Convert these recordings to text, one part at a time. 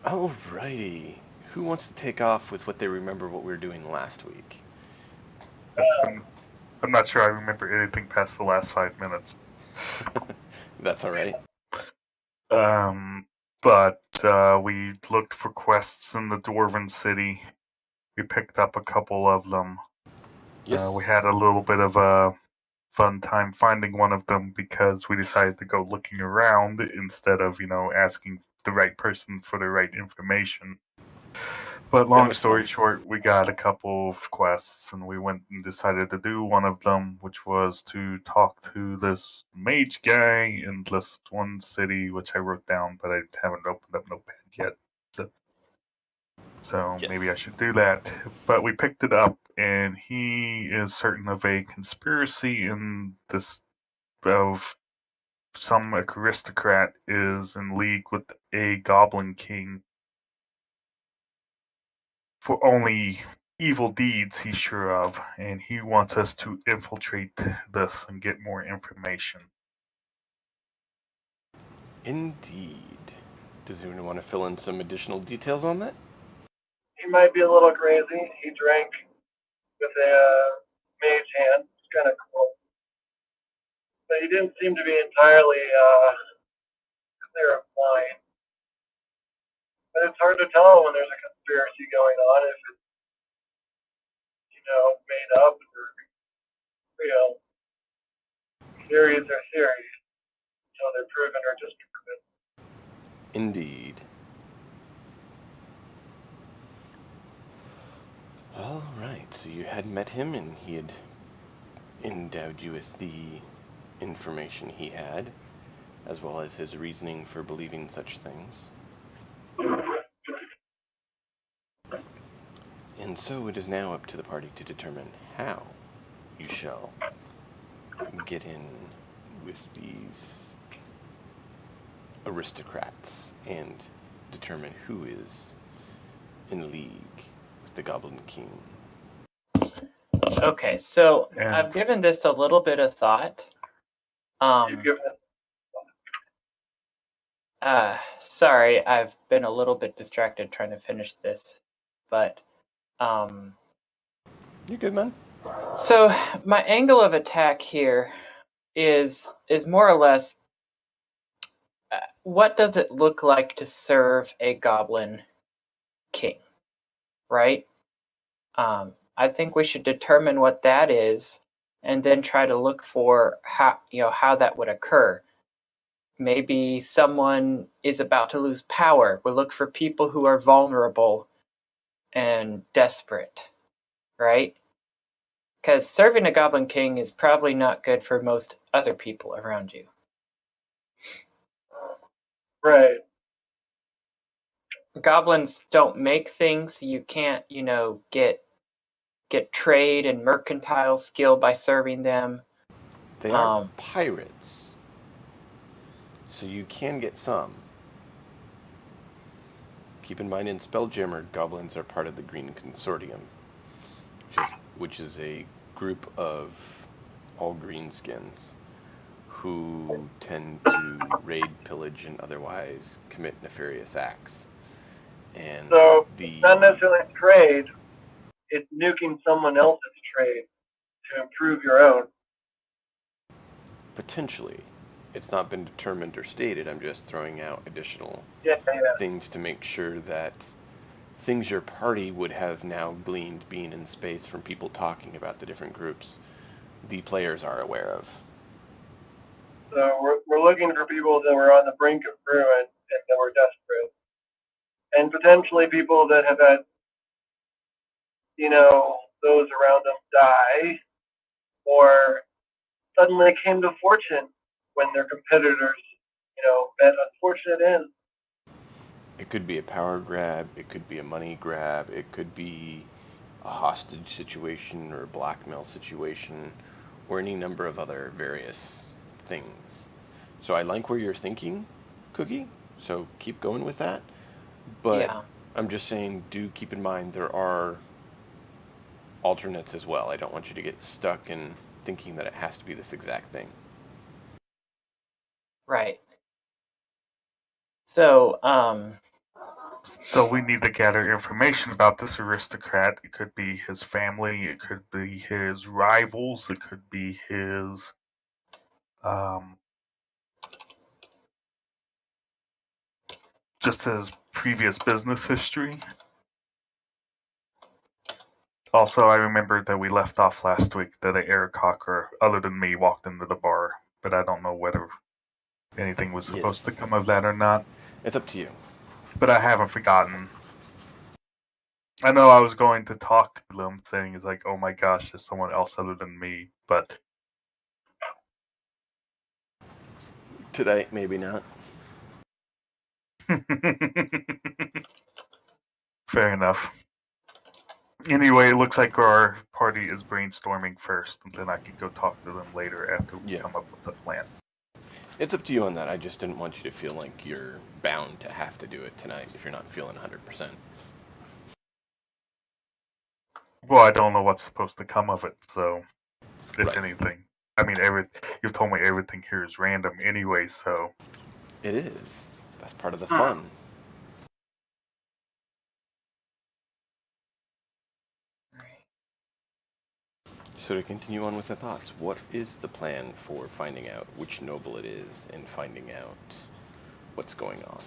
Alrighty. Who wants to take off with what they remember what we were doing last week? I'm not sure I remember anything past the last 5 minutes. That's alright. But we looked for quests in the Dwarven City. We picked up a couple of them. Yes. We had a little bit of a fun time finding one of them because we decided to go looking around instead of, asking the right person for the right information. But long story short, we got a couple of quests and we went and decided to do one of them, which was to talk to this mage guy in this one city, which I wrote down, but I haven't opened up Notepad yet. So Yes. maybe I should do that. But we picked it up, and he is certain of a conspiracy in this of some aristocrat is in league with a goblin king for only evil deeds he's sure of, and he wants us to infiltrate this and get more information. Indeed. Does anyone want to fill in some additional details on that? He might be a little crazy. He drank with a mage hand. It's kind of cool. But he didn't seem to be entirely clear of mind. But it's hard to tell when there's a conspiracy going on if it's, made up or real. Theories are theories until they're proven or disproven. Indeed. Alright, so you had met him and he had endowed you with the information he had, as well as his reasoning for believing such things. And so it is now up to the party to determine how you shall get in with these aristocrats and determine who is in league with the Goblin King. Okay, so I've given this a little bit of thought. You've given it. Sorry, I've been a little bit distracted trying to finish this, but You're good, man. So my angle of attack here is more or less, what does it look like to serve a goblin king, right? I think we should determine what that is and then try to look for how that would occur. Maybe someone is about to lose power. We'll look for people who are vulnerable and desperate, right? Because serving a goblin king is probably not good for most other people around you. Right. Goblins don't make things. You can't, get trade and mercantile skill by serving them. They are pirates, so you can get some. Keep in mind, in Spelljammer, goblins are part of the Green Consortium, which is a group of all greenskins who tend to raid, pillage, and otherwise commit nefarious acts. And so it's not necessarily trade, it's nuking someone else's trade to improve your own. Potentially. It's not been determined or stated. I'm just throwing out additional things to make sure that things your party would have now gleaned being in space from people talking about the different groups, the players are aware of. So we're looking for people that were on the brink of ruin and that were desperate. And potentially people that have had, those around them die, or suddenly came to fortune when their competitors, met unfortunate ends. It could be a power grab, it could be a money grab, it could be a hostage situation or a blackmail situation, or any number of other various things. So I like where you're thinking, Cookie, so keep going with that. But yeah. I'm just saying, do keep in mind there are alternates as well. I don't want you to get stuck in thinking that it has to be this exact thing. Right. So, So we need to gather information about this aristocrat. It could be his family, it could be his rivals, it could be his just his previous business history. Also, I remember that we left off last week that an aircocker, other than me, walked into the bar, but I don't know whether anything was supposed to come of that or not. It's up to you. But I haven't forgotten. I know I was going to talk to them, saying it's like, oh my gosh, there's someone else other than me, but Today, maybe not. fair enough. Anyway, it looks like our party is brainstorming first, and then I can go talk to them later after we come up with the plan. It's up to you on that. I just didn't want you to feel like you're bound to have to do it tonight if you're not feeling 100%. Well, I don't know what's supposed to come of it, so if Right. anything. I mean, you've told me everything here is random anyway, so... It is. That's part of the fun. So to continue on with the thoughts, what is the plan for finding out which noble it is and finding out what's going on?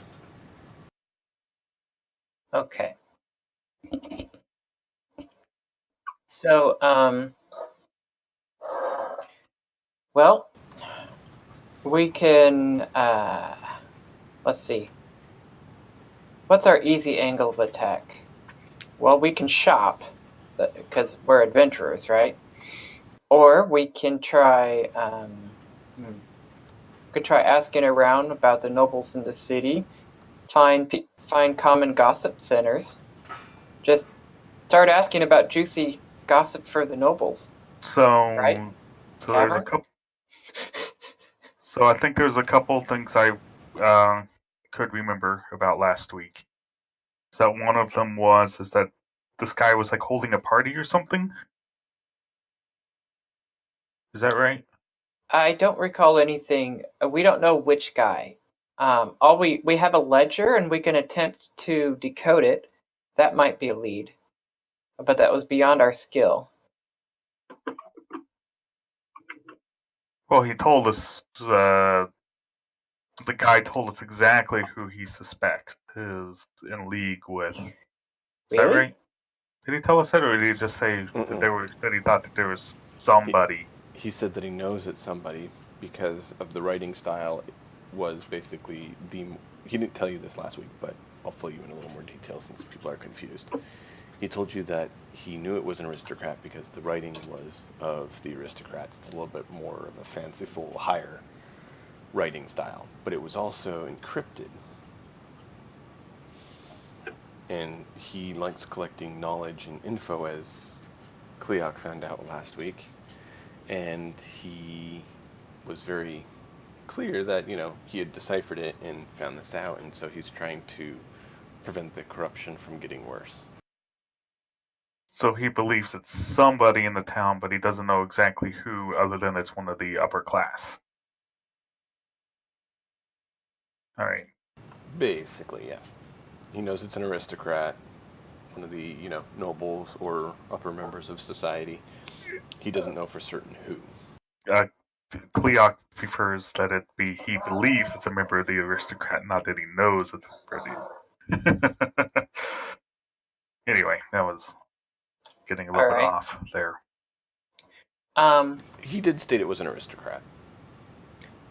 Okay. So, well, we can, let's see. What's our easy angle of attack? Well, we can shop, because we're adventurers, right? Or we can try, asking around about the nobles in the city, find common gossip centers. Just start asking about juicy gossip for the nobles. So, right? So there's a couple. So I think there's a couple things I could remember about last week. So one of them is that this guy was like holding a party or something. Is that right? I don't recall anything. We don't know which guy. We have a ledger and we can attempt to decode it. That might be a lead, but that was beyond our skill. Well, he told us. The guy told us exactly who he suspects is in league with. Is Really? that right? Did he tell us that, or did he just say that he thought that there was somebody? He said that he knows it's somebody because of the writing style. Was basically he didn't tell you this last week, but I'll fill you in a little more detail since people are confused. He told you that he knew it was an aristocrat because the writing was of the aristocrats. It's a little bit more of a fanciful, higher writing style, but it was also encrypted. And he likes collecting knowledge and info, as Cleoc found out last week. And he was very clear that, he had deciphered it and found this out, and so he's trying to prevent the corruption from getting worse. So he believes it's somebody in the town, but he doesn't know exactly who, other than it's one of the upper class. All right. Basically, yeah. He knows it's an aristocrat, one of the, nobles or upper members of society. He doesn't know for certain who. Cleoc prefers that it be he believes it's a member of the aristocrat, not that he knows it's a member of the... Anyway, that was getting a little bit off there. He did state it was an aristocrat.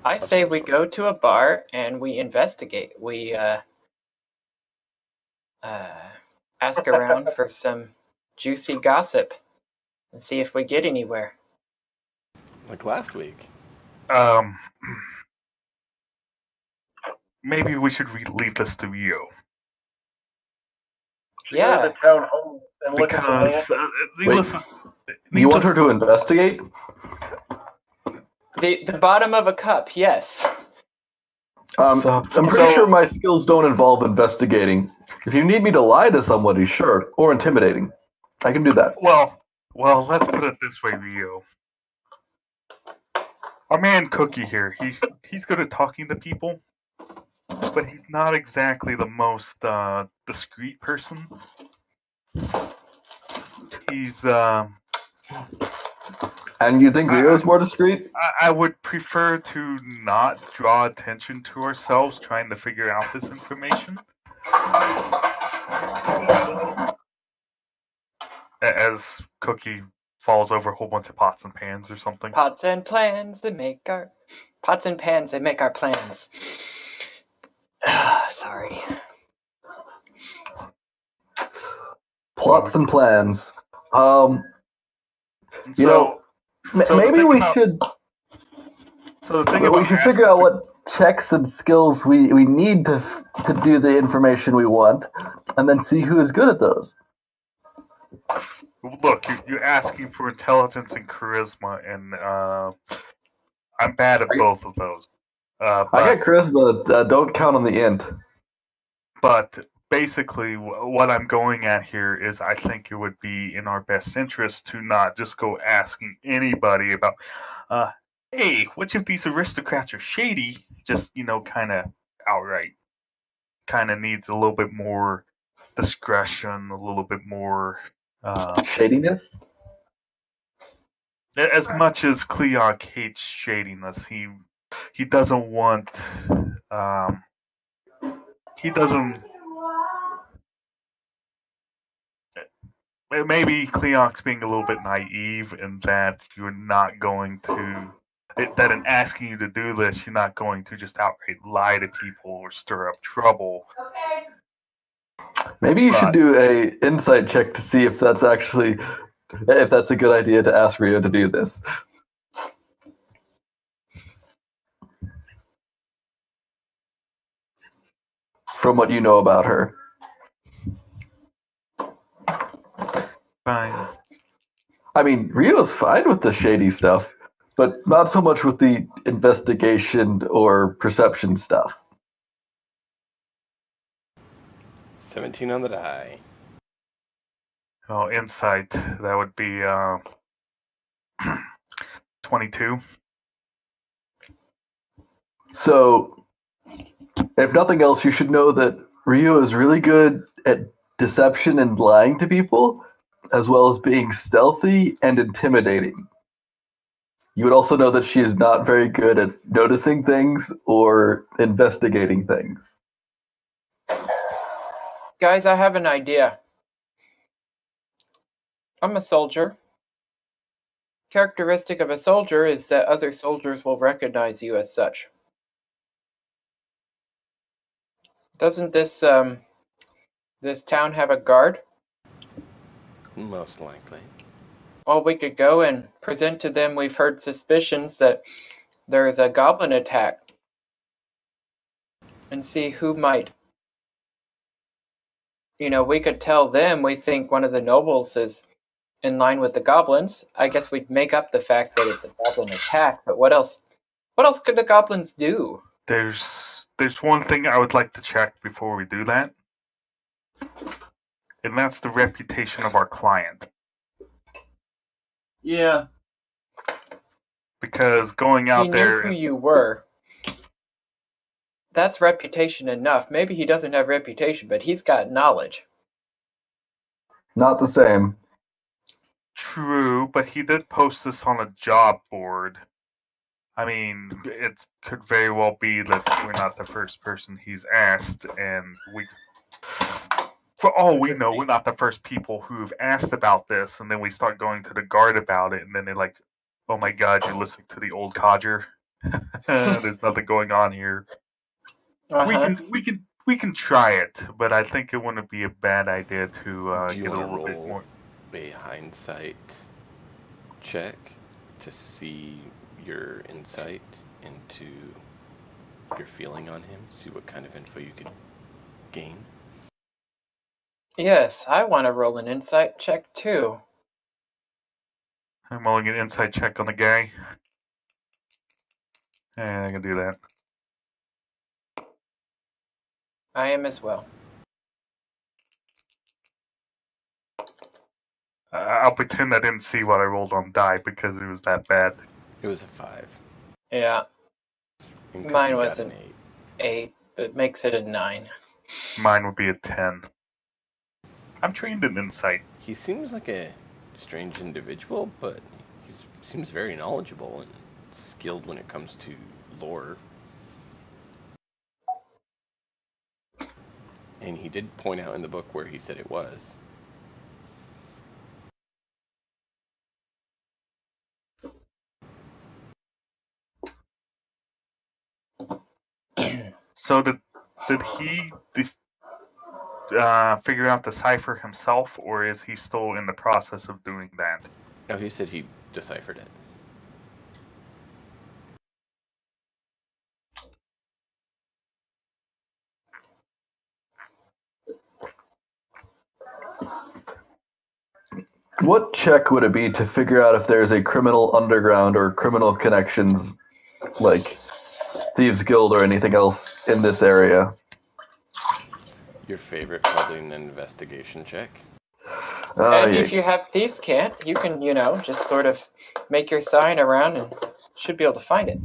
I say we go to a bar and we investigate. We ask around for some juicy gossip and see if we get anywhere. Like last week. Maybe we should leave this to you. Yeah. Go to the town hall and look at the land. You want her to investigate? The bottom of a cup, yes. I'm pretty sure my skills don't involve investigating. If you need me to lie to somebody, sure, or intimidating, I can do that. Well, let's put it this way, Rio. Our man Cookie here, he's good at talking to people. but he's not exactly the most discreet person. He's And you think Rio's more discreet? I would prefer to not draw attention to ourselves trying to figure out this information. As Cookie falls over a whole bunch of pots and pans or something. Pots and pans that make our pots and pans that make our plans. Sorry. Plots and plans. You know, so maybe we should. So the thing we should figure out what checks and skills we need to do the information we want, and then see who is good at those. Look, you're asking for intelligence and charisma, and I'm bad at both of those. I got charisma. Don't count on the int. But basically, what I'm going at here is I think it would be in our best interest to not just go asking anybody about, hey, which of these aristocrats are shady? Just, kind of outright. Kind of needs a little bit more discretion, a little bit more... shadiness? As much as Cleark hates shadiness, he doesn't want... he doesn't... Maybe Cleark's being a little bit naive in that you're not going to... That in asking you to do this, you're not going to just outright lie to people or stir up trouble. Okay. Maybe you should do a insight check to see if that's a good idea to ask Rio to do this. From what you know about her. Fine. I mean, Rio's fine with the shady stuff, but not so much with the investigation or perception stuff. 17 on the die. Oh, insight. That would be 22. So, if nothing else, you should know that Rio is really good at deception and lying to people, as well as being stealthy and intimidating. You would also know that she is not very good at noticing things or investigating things. Guys, I have an idea. I'm a soldier. Characteristic of a soldier is that other soldiers will recognize you as such. Doesn't this town have a guard? Most likely. Well, we could go and present to them we've heard suspicions that there is a goblin attack. And see who might. We could tell them we think one of the nobles is in line with the goblins. I guess we'd make up the fact that it's a goblin attack, but what else? What else could the goblins do? There's one thing I would like to check before we do that. And that's the reputation of our client. Yeah. Because going out there... He knew who you were. That's reputation enough. Maybe he doesn't have reputation, but he's got knowledge. Not the same. True, but he did post this on a job board. I mean, it could very well be that we're not the first person he's asked, and for all we know, we're not the first people who've asked about this, and then we start going to the guard about it, and then they're like, oh my god, you're listening to the old codger? There's nothing going on here. Uh-huh. We can try it, but I think it wouldn't be a bad idea to Do you get a want to little bit roll more. a hindsight check to see your insight into your feeling on him? See what kind of info you could gain? Yes, I want to roll an insight check too. I'm rolling an insight check on the guy. And I can do that. I am as well. I'll pretend I didn't see what I rolled on die because it was that bad. It was a 5. Yeah. And Mine Cookie was got an 8, It makes it a 9. Mine would be a 10. I'm trained in insight. He seems like a strange individual, but he seems very knowledgeable and skilled when it comes to lore. And he did point out in the book where he said it was. So did he figure out the cipher himself, or is he still in the process of doing that? No, he said he deciphered it. What check would it be to figure out if there's a criminal underground or criminal connections, like Thieves Guild or anything else in this area? Your favorite, probably an investigation check. And Yeah. if you have Thieves' Cant, you can, just sort of make your sign around and should be able to find it.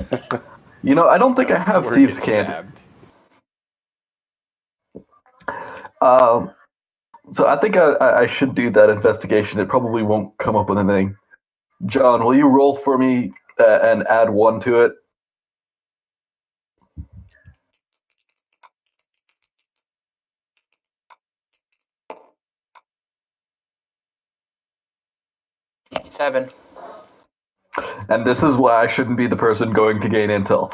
I don't think I have Or Thieves' get Cant. stabbed. So I think I should do that investigation. It probably won't come up with anything. John, will you roll for me and add 1 to it? Seven. And this is why I shouldn't be the person going to gain intel.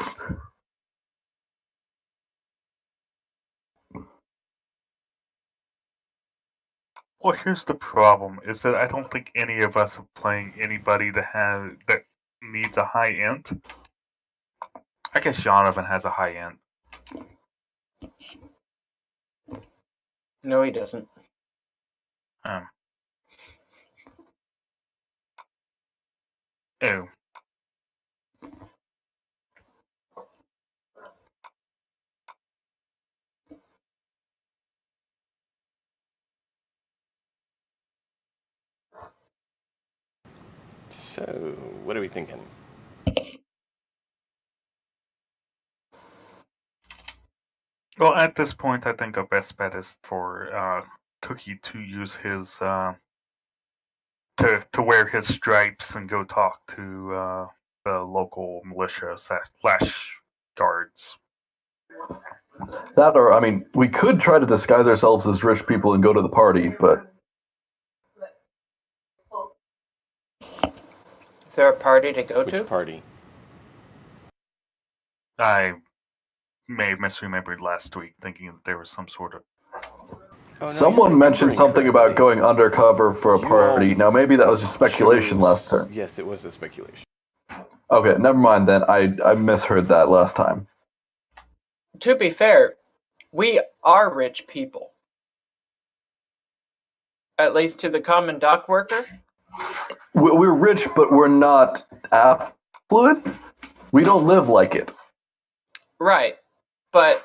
Well, here's the problem: is that I don't think any of us are playing anybody that needs a high int. I guess Jonathan has a high int. No, he doesn't. Oh. So, what are we thinking? Well, at this point, I think our best bet is for Cookie to use his to wear his stripes and go talk to the local militia / guards. That, or, we could try to disguise ourselves as rich people and go to the party, but... Is there a party to go Which to? party? I may have misremembered last week, thinking that there was some sort of... Oh, no, Someone mentioned something about going undercover for a party. Now, maybe that was just speculation last turn. Yes, it was a speculation. Okay, never mind then. I misheard that last time. To be fair, we are rich people. At least to the common dock worker. We're rich, but we're not affluent. We don't live like it. Right. But,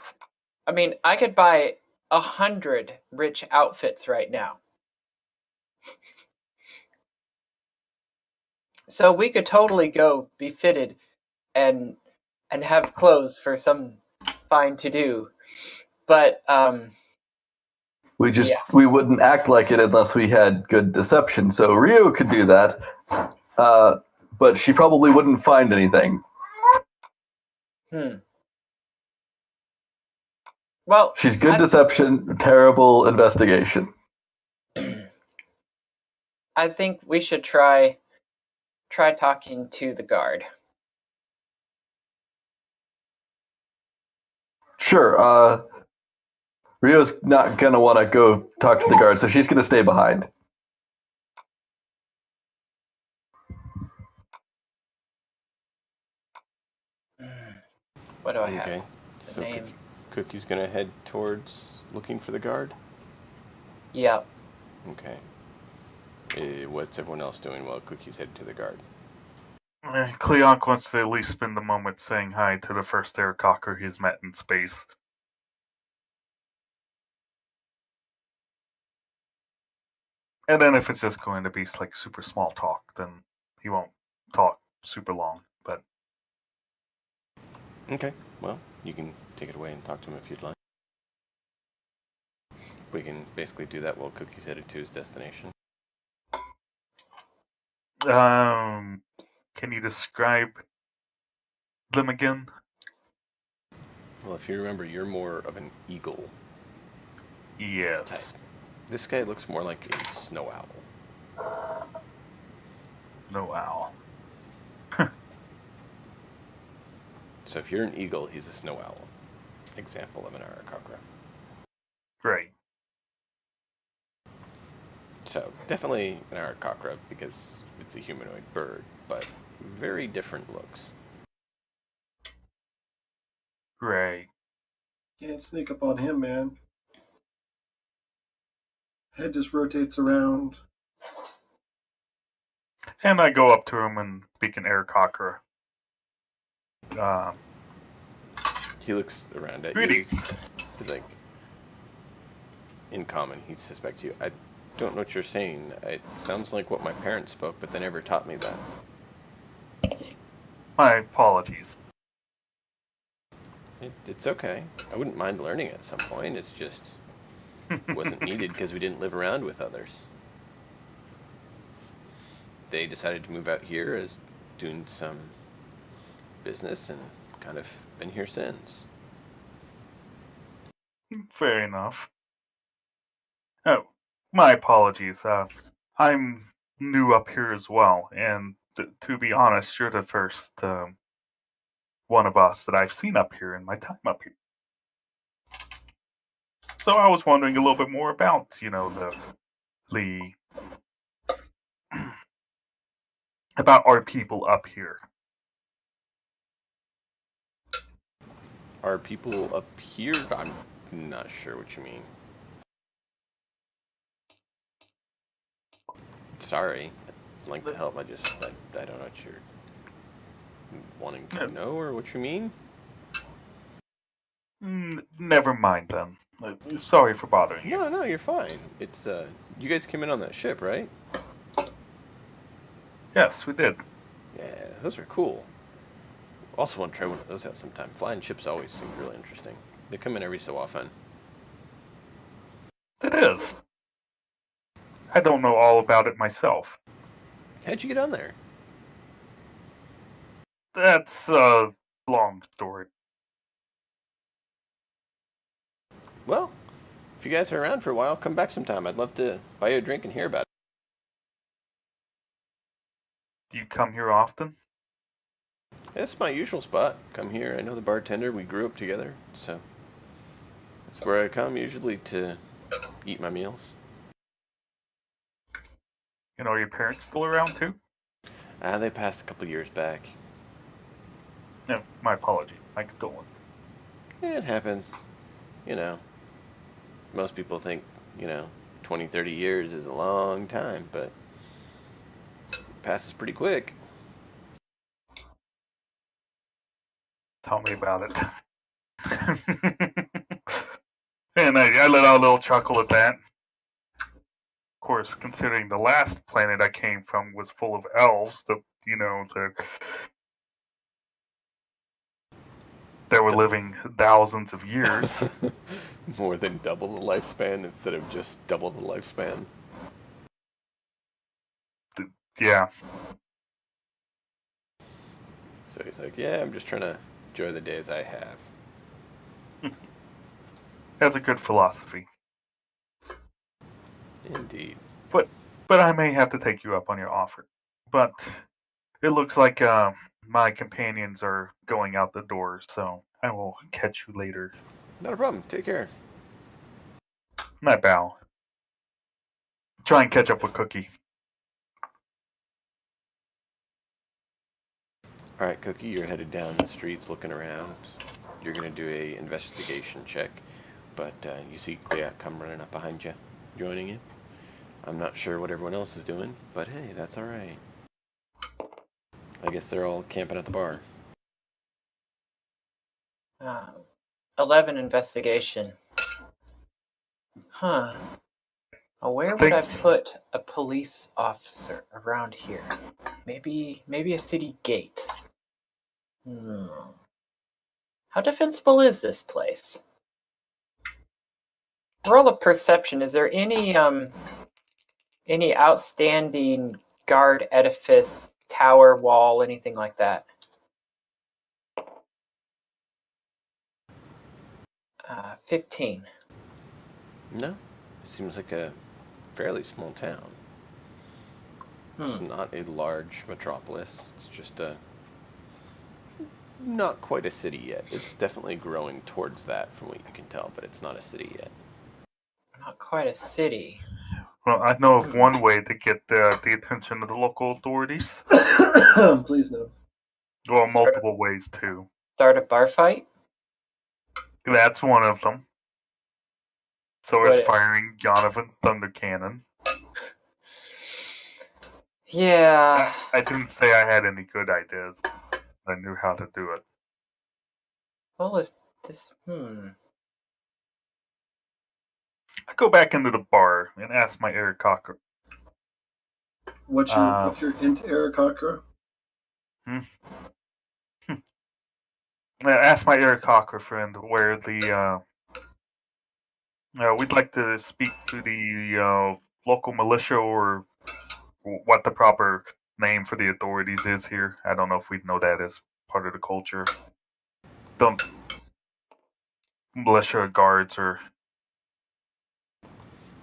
I could buy 100 rich outfits right now. So we could totally go be fitted and have clothes for some fine to do. But, we wouldn't act like it unless we had good deception. So Rio could do that, but she probably wouldn't find anything. Well, she's good deception, terrible investigation. I think we should try talking to the guard. Sure. Rio's not gonna want to go talk to the guard, so she's gonna stay behind. What do I have? Okay, so Cookie's gonna head towards looking for the guard? Yep. Okay. What's everyone else doing while Cookie's headed to the guard? Cleonk wants to at least spend the moment saying hi to the first Aircocker he's met in space. And then if it's just going to be like super small talk, then he won't talk super long. But okay, well, You can take it away and talk to him if you'd like. We can basically do that while Cookie's headed to his destination. Can you describe them again? Well, if you remember, you're more of an eagle Yes. type. This guy looks more like a snow owl. No owl. So if you're an eagle, he's a snow owl. Example of an aarakocra. Great. So definitely an aarakocra because it's a humanoid bird, but very different looks. Great. Can't sneak up on him, man. Head just rotates around. And I go up to him and speak in aarakocra. He looks around at Greetings. you. He's like, in common, he suspects you. I don't know what you're saying. It sounds like what my parents spoke, but they never taught me that. My apologies. It's okay. I wouldn't mind learning at some point. It's just wasn't needed because we didn't live around with others. They decided to move out here as doing some business and kind of been here since. Fair enough. Oh, my apologies. I'm new up here as well, and to be honest, you're the first one of us that I've seen up here in my time up here. So I was wondering a little bit more about, the about our people up here. Are people up here? I'm not sure what you mean. Sorry. I'd like to help. I don't know what you're wanting to know or what you mean. Never mind then. Sorry for bothering you. No, you're fine. It's, you guys came in on that ship, right? Yes, we did. Yeah, those are cool. Also want to try one of those out sometime. Flying ships always seem really interesting. They come in every so often. It is. I don't know all about it myself. How'd you get on there? That's a long story. Well, if you guys are around for a while, come back sometime. I'd love to buy you a drink and hear about it. Do you come here often? It's my usual spot. Come here. I know the bartender. We grew up together, so that's where I come usually to eat my meals. And are your parents still around too? They passed a couple years back. No, my apology. My condolences. It happens. You know, most people think, 20, 30 years is a long time, but it passes pretty quick. Tell me about it. And I let out a little chuckle at that. Of course, considering the last planet I came from was full of elves, they were living thousands of years. More than double the lifespan instead of just double the lifespan. Yeah. So he's like, yeah, I'm just trying to enjoy the days I have. That's a good philosophy. Indeed. But I may have to take you up on your offer. But it looks like my companions are going out the door, so I will catch you later. Not a problem. Take care. And I bow. Try and catch up with Cookie. Alright, Cookie, you're headed down the streets looking around. You're going to do a investigation check, but you see Clea come running up behind you, joining you. I'm not sure what everyone else is doing, but hey, that's alright. I guess they're all camping at the bar. 11 investigation. Huh. Where would I put a police officer around here? Maybe a city gate. How defensible is this place? Roll of perception. Is there any outstanding guard, edifice, tower, wall, anything like that? 15. No, it seems like a fairly small town. It's not a large metropolis. It's just not quite a city yet. It's definitely growing towards that from what you can tell, but it's not a city yet. Not quite a city. Well, I know of one way to get the attention of the local authorities. Please no. Well, multiple ways too. Start a bar fight? That's one of them. So is What- firing Jonathan's thunder cannon. Yeah. I didn't say I had any good ideas. I knew how to do it. Well, if this... I go back into the bar and ask my Eric Cocker. What's your int Aarakocra? I ask my Eric Cocker friend where the we'd like to speak to the local militia, or what the proper name for the authorities is here. I don't know if we'd know that as part of the culture. Don't militia guards or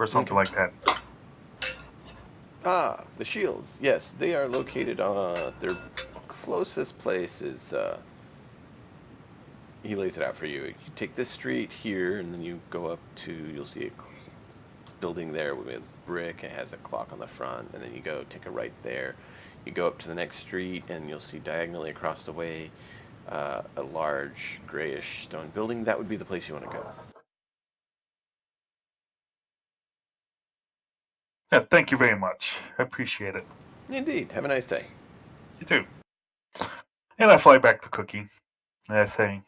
something like that. Ah, the shields. Yes, they are located on their closest place is, he lays it out for you. You take this street here, and then you go up to, you'll see a building there with brick. It has a clock on the front, and then you go take a right there. You go up to the next street, and you'll see diagonally across the way a large grayish stone building. That would be the place you want to go. Yeah, thank you very much. I appreciate it. Indeed. Have a nice day. You too. And I fly back to Cookie. And I say,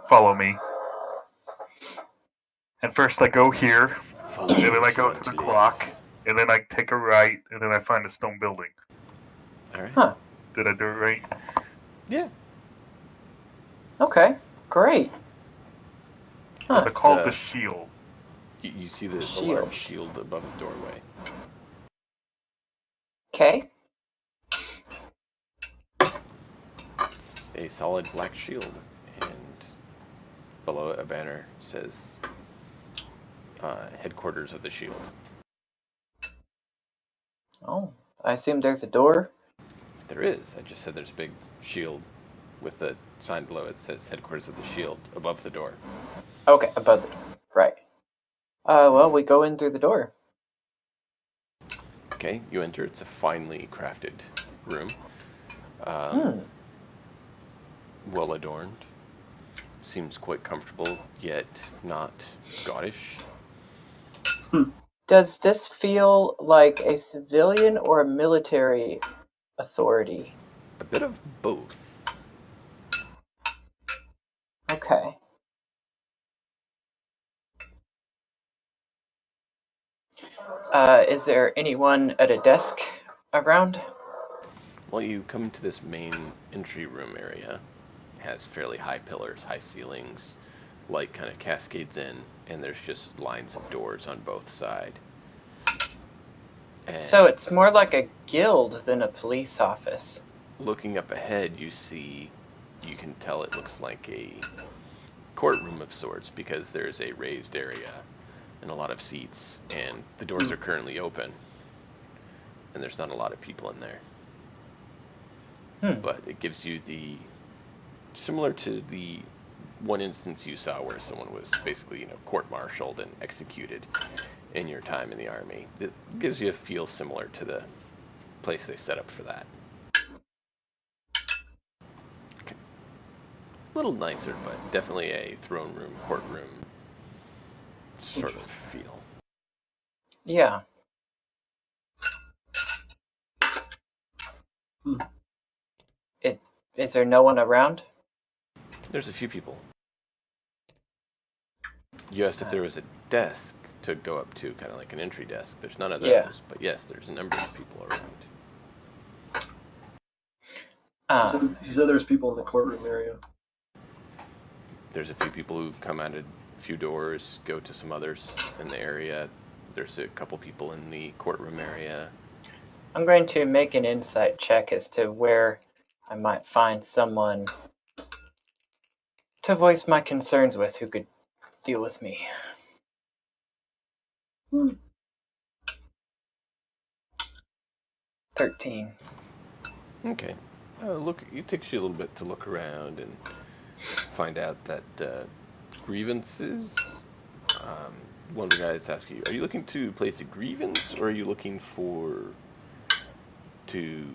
follow me. And first I go here, Follow and then me I if you go want to the live. clock, and then I take a right, and then I find a stone building. All right. Huh. Did I do it right? Yeah. Okay. Great. Huh. They're called Uh, the Shield. You see the Shield. large shield above the doorway. Okay. It's a solid black shield, and below it a banner says headquarters of the shield. Oh, I assume there's a door. There is. I just said there's a big shield with the sign below it says headquarters of the shield above the door. Okay, above the door. Right. Well, we go in through the door. Okay, you enter. It's a finely crafted room. Well adorned. Seems quite comfortable, yet not gaudish. Does this feel like a civilian or a military authority? A bit of both. Okay. Is there anyone at a desk around? Well, you come into this main entry room area. It has fairly high pillars, high ceilings, light kind of cascades in, and there's just lines of doors on both sides. So it's more like a guild than a police office. Looking up ahead, you can tell it looks like a courtroom of sorts because there's a raised area and a lot of seats, and the doors are currently open, and there's not a lot of people in there. But it gives you similar to the one instance you saw where someone was basically, court-martialed and executed in your time in the army. It gives you a feel similar to the place they set up for that. Okay. A little nicer, but definitely a throne room, courtroom sort of feel. Yeah. Is there no one around? There's a few people. You asked if there was a desk to go up to, kind of like an entry desk. There's none of those, Yeah. but yes, there's a number of people around. So he said there's people in the courtroom area. There's a few people who come out a few doors, go to some others in the area. There's a couple people in the courtroom area. I'm going to make an insight check as to where I might find someone to voice my concerns with who could deal with me. 13. Okay. It takes you a little bit to look around and find out that grievances. One of the guys asks you, are you looking to place a grievance, or are you looking to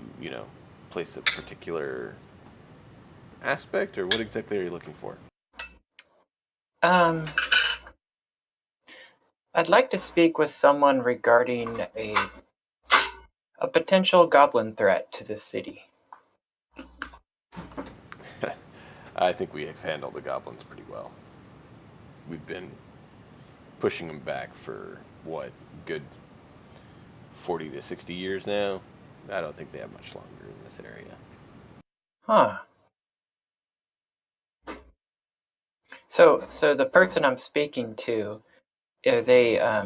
place a particular aspect, or what exactly are you looking for? I'd like to speak with someone regarding a potential goblin threat to the city. I think we have handled the goblins pretty well. We've been pushing them back for, good 40 to 60 years now? I don't think they have much longer in this area. Huh. So the person I'm speaking to, are they, He has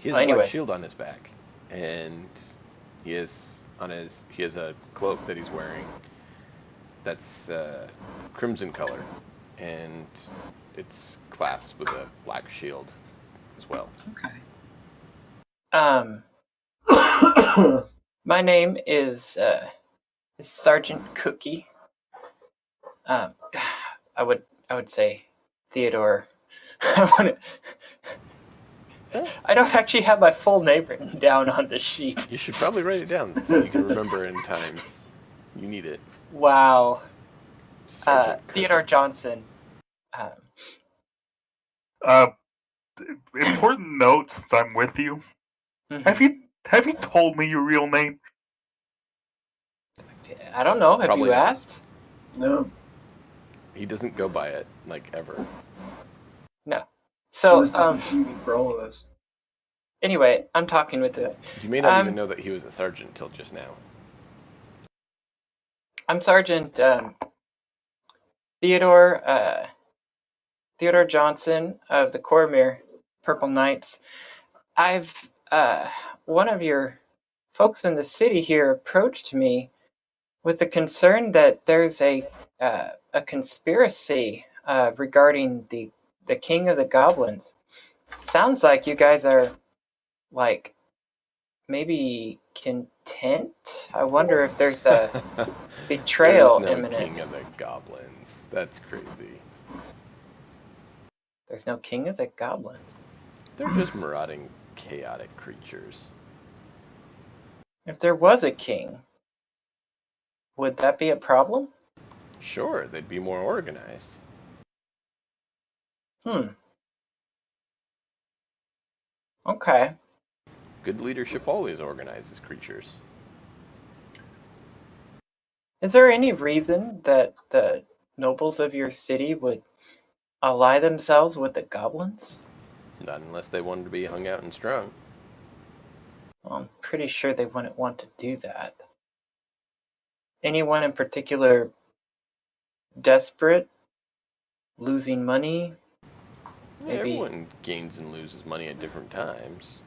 well, a black anyway. shield on his back, and he has a cloak that he's wearing that's crimson color, and it's clasped with a black shield as well. Okay. My name is Sergeant Cookie. I would say Theodore. I don't actually have my full name written down on the sheet. You should probably write it down so you can remember in times you need it. Wow. Sergeant Cookie. Theodore Johnson. Important note, since I'm with you. Mhm. Have you told me your real name? I don't know. Have Probably you not. asked? No. He doesn't go by it, ever. No. So, TV for all of us. anyway, I'm talking with the... You may not even know that he was a sergeant until just now. I'm Sergeant Theodore Johnson of the Cormier Purple Knights. One of your folks in the city here approached me with the concern that there's a conspiracy regarding the King of the Goblins. Sounds like you guys are maybe content. I wonder if there's a betrayal There's no imminent. King of the Goblins. That's crazy. There's no King of the Goblins. They're just marauding, chaotic creatures. If there was a king, would that be a problem? Sure, they'd be more organized. Okay. Good leadership always organizes creatures. Is there any reason that the nobles of your city would ally themselves with the goblins? Not unless they wanted to be hung out and strung. Well, I'm pretty sure they wouldn't want to do that. Anyone in particular desperate? Losing money? Maybe. Everyone gains and loses money at different times.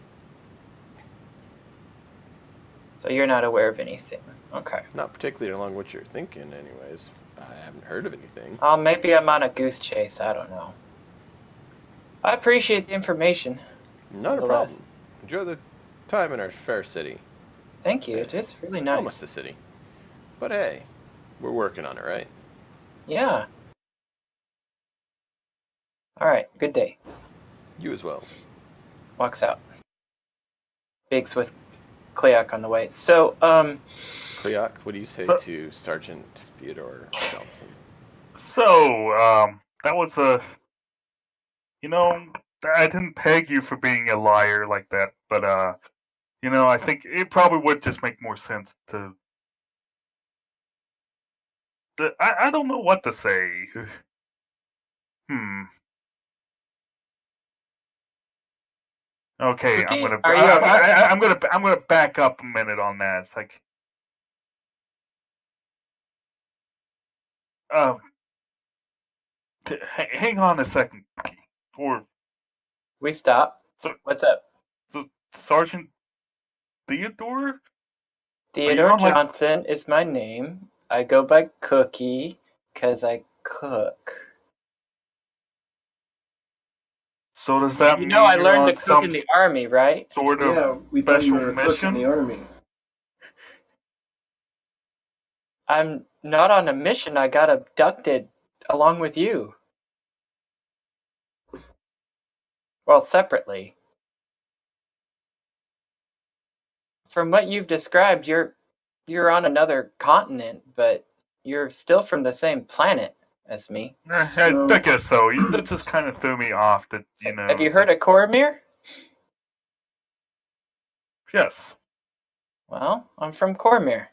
So you're not aware of anything. Okay. Not particularly along what you're thinking, anyways. I haven't heard of anything. Maybe I'm on a goose chase. I don't know. I appreciate the information. Not a problem. Enjoy the time in our fair city. Thank you. It's just really nice. Almost a city. But hey, we're working on it, right? Yeah. All right. Good day. You as well. Walks out. Biggs with Cleoc on the way. So, Cleoc, what do you say to Sergeant Theodore Johnson? So, that was I didn't peg you for being a liar like that, but, I think it probably would just make more sense to... I don't know what to say. Okay, Cookie, I'm gonna back up a minute on that. It's like, hang on a second, or We stop. so, What's up? so Sergeant Theodore? Are you Theodore on, like, Johnson is my name. I go by Cookie because I cook. so does that You mean know I you're learned on to cook some in the army, right? sort of Yeah, we thought you special were a cook in mission? the army. I'm not on a mission. I got abducted along with you. Well, separately. From what you've described, you're on another continent, but you're still from the same planet as me. I So, guess so. That just kind of threw me off. That Have you it's heard like, of Coromir? yes. Well, I'm from Coromir.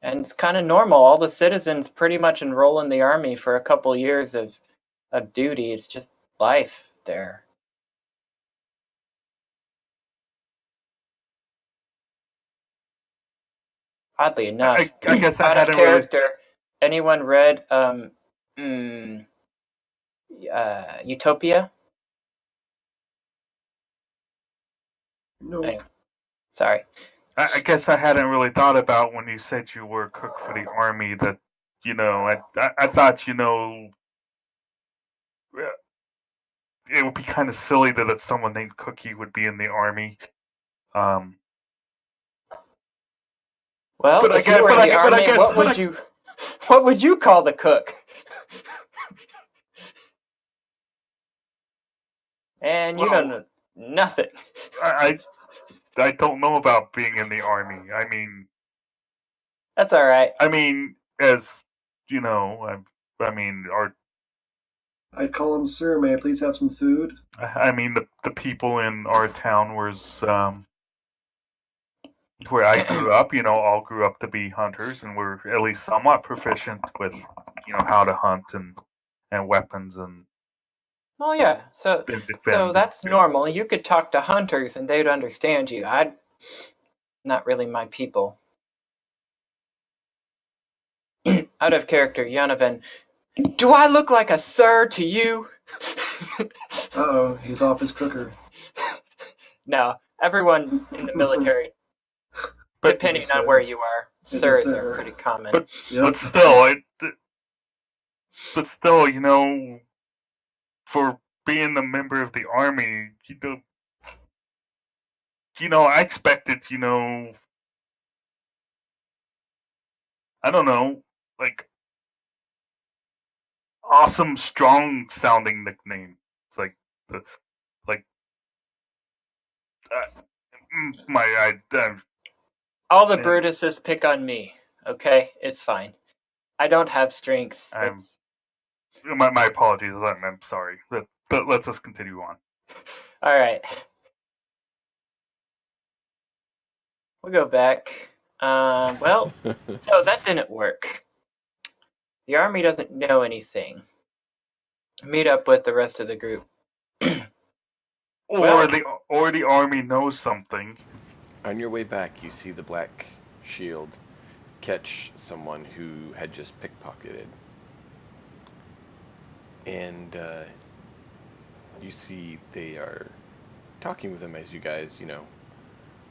And it's kind of normal. All the citizens pretty much enroll in the army for a couple years of duty. It's just life there. Oddly enough, I guess I out of hadn't really. character, anyone read Utopia? no. Anyway, sorry. I guess I hadn't really thought about when you said you were a cook for the army that, I thought, it would be kind of silly that someone named Cookie would be in the army. Well, But I if you guess, were in the but I army, guess, what would you call the cook? And you don't know nothing. I don't know about being in the army. I mean, That's all right. as you know, I mean, I'd call him, sir, may I please have some food? the people in our town was where I grew up, all grew up to be hunters, and were at least somewhat proficient with, how to hunt and weapons and Oh yeah, so defend. that's normal. You could talk to hunters and they'd understand you. Not really my people. Out of character, Yonovan. Do I look like a sir to you? Uh-oh, he's off his cooker. No, everyone in the military, But depending on where you are, Is a sirs sir. are pretty common. but still, for being a member of the army, I expected, I don't know, like awesome, strong sounding nickname. It's like the like All the man, Brutuses pick on me. Okay, it's fine. I don't have strength. I'm That's my apologies. I'm sorry. But let's just continue on. all right. We'll go back. Well, so that didn't work. The army doesn't know anything. Meet up with the rest of the group. Well- Or the army knows something. On your way back, you see the Black Shield catch someone who had just pickpocketed. And you see they are talking with him as you guys,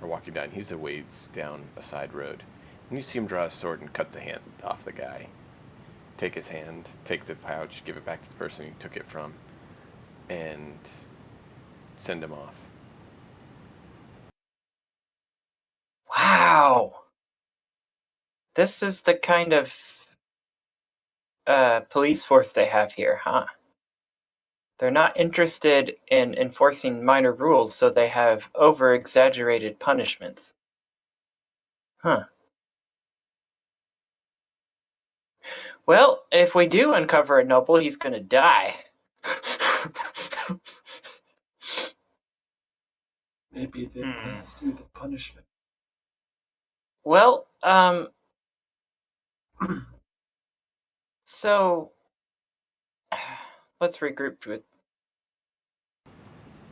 are walking down. He's a ways down a side road. And you see him draw a sword and cut the hand off the guy. Take his hand, take the pouch, give it back to the person he took it from, and send him off. Wow. This is the kind of police force they have here, huh? They're not interested in enforcing minor rules, so they have over-exaggerated punishments. Huh. Well, if we do uncover a noble, he's gonna die. Maybe they pass through the punishment. Well, so let's regroup with.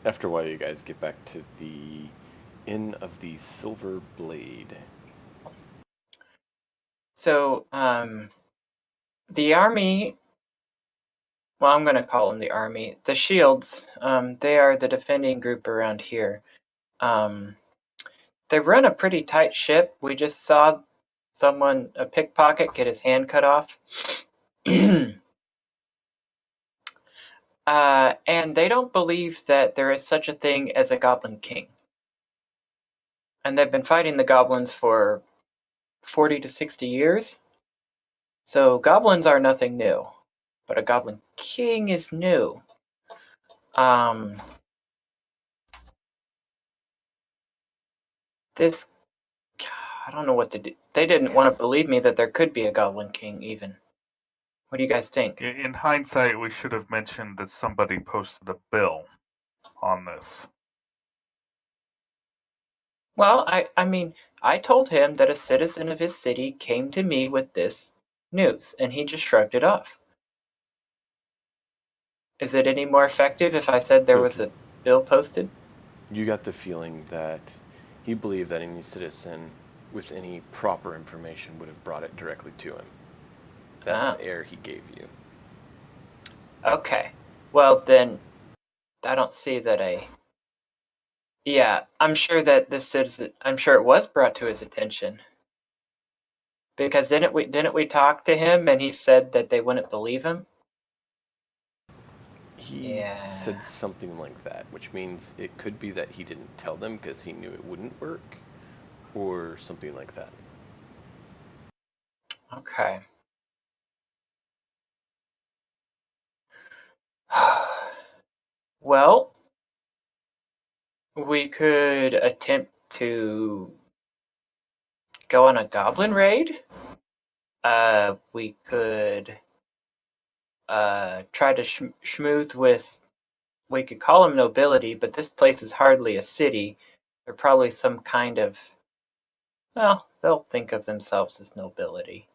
After a while, you guys get back to the Inn of the Silver Blade. So, The army, well, I'm going to call them the army. The Shields, they are the defending group around here. They run a pretty tight ship. We just saw a pickpocket, get his hand cut off. And they don't believe that there is such a thing as a Goblin King. And they've been fighting the goblins for 40 to 60 years. So goblins are nothing new. But a Goblin King is new. This, I don't know what to do. They didn't want to believe me that there could be a Goblin King even. What do you guys think? In hindsight, we should have mentioned that somebody posted a bill on this. Well, I mean, I told him that a citizen of his city came to me with this news, and he just shrugged it off. Is it any more effective if I said there was a bill posted? You got the feeling that he believed that any citizen with any proper information would have brought it directly to him. That's the air he gave you. Okay. Well, then, I don't see that Yeah, I'm sure that this citizen, I'm sure it was brought to his attention. Because didn't we talk to him and he said that they wouldn't believe him? He said something like that, which means it could be that he didn't tell them because he knew it wouldn't work, or something like that. Okay. Well, we could attempt to go on a goblin raid. We could try to schmooze with, we could call them nobility, but this place is hardly a city. They're probably some kind of, well, they'll think of themselves as nobility.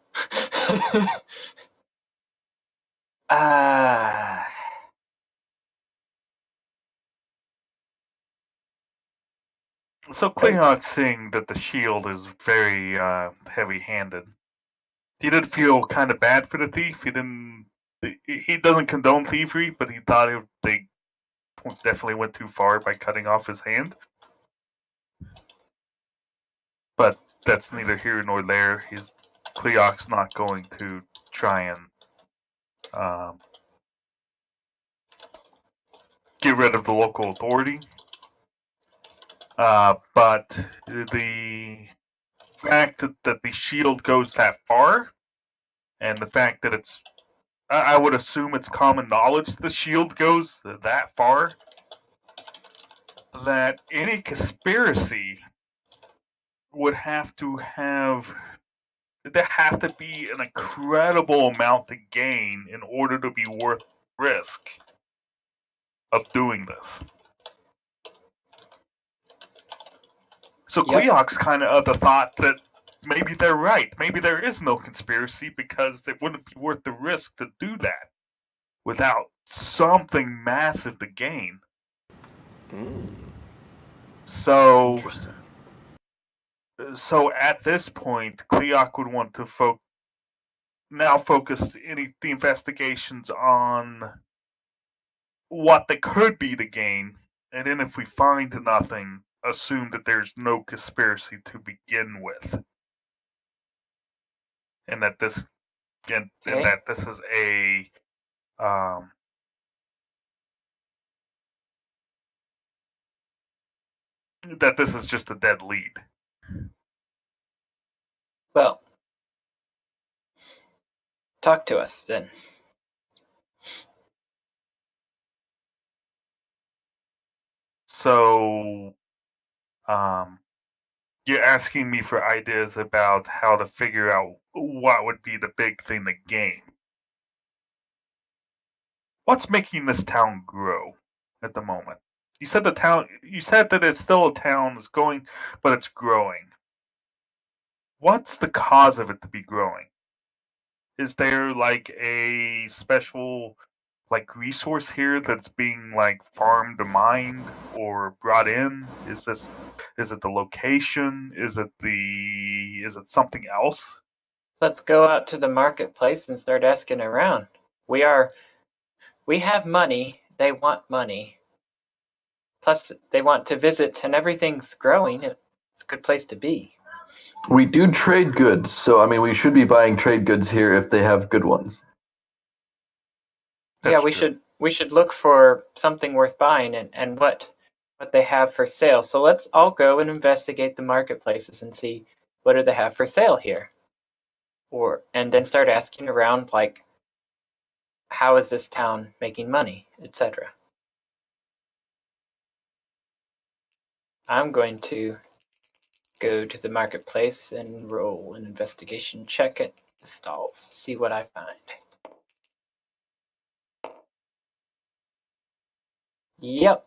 So Clearhawk, seeing that the shield is very heavy-handed, he did feel kind of bad for the thief. He doesn't condone thievery, but he thought they definitely went too far by cutting off his hand. But that's neither here nor there. Clearhawk's not going to try and get rid of the local authority. But the fact that the shield goes that far, and the fact that I would assume it's common knowledge the shield goes that far, that any conspiracy would have to be an incredible amount to gain in order to be worth the risk of doing this. So Cleox kind of the thought that maybe they're right. Maybe there is no conspiracy because it wouldn't be worth the risk to do that without something massive to gain. So at this point, Cleoc would want to focus the investigations on what they could be to gain, and then if we find nothing, assume that there's no conspiracy to begin with, and that this is a that this is just a dead lead. Well, talk to us then. So, you're asking me for ideas about how to figure out what would be the big thing to gain. What's making this town grow at the moment? You said that it's still a town, it's going, but it's growing. What's the cause of it to be growing? Is there like a special resource here that's being farmed or mined or brought in? Is it the location? Is it something else? Let's go out to the marketplace and start asking around. We have money. They want money. Plus, they want to visit, and everything's growing. It's a good place to be. We do trade goods, so I mean, we should be buying trade goods here if they have good ones. Yeah, we should look for something worth buying and what they have for sale. So let's all go and investigate the marketplaces and see what do they have for sale here. And then start asking around, like, how is this town making money, etc. I'm going to go to the marketplace and roll an investigation check at the stalls, see what I find. Yep,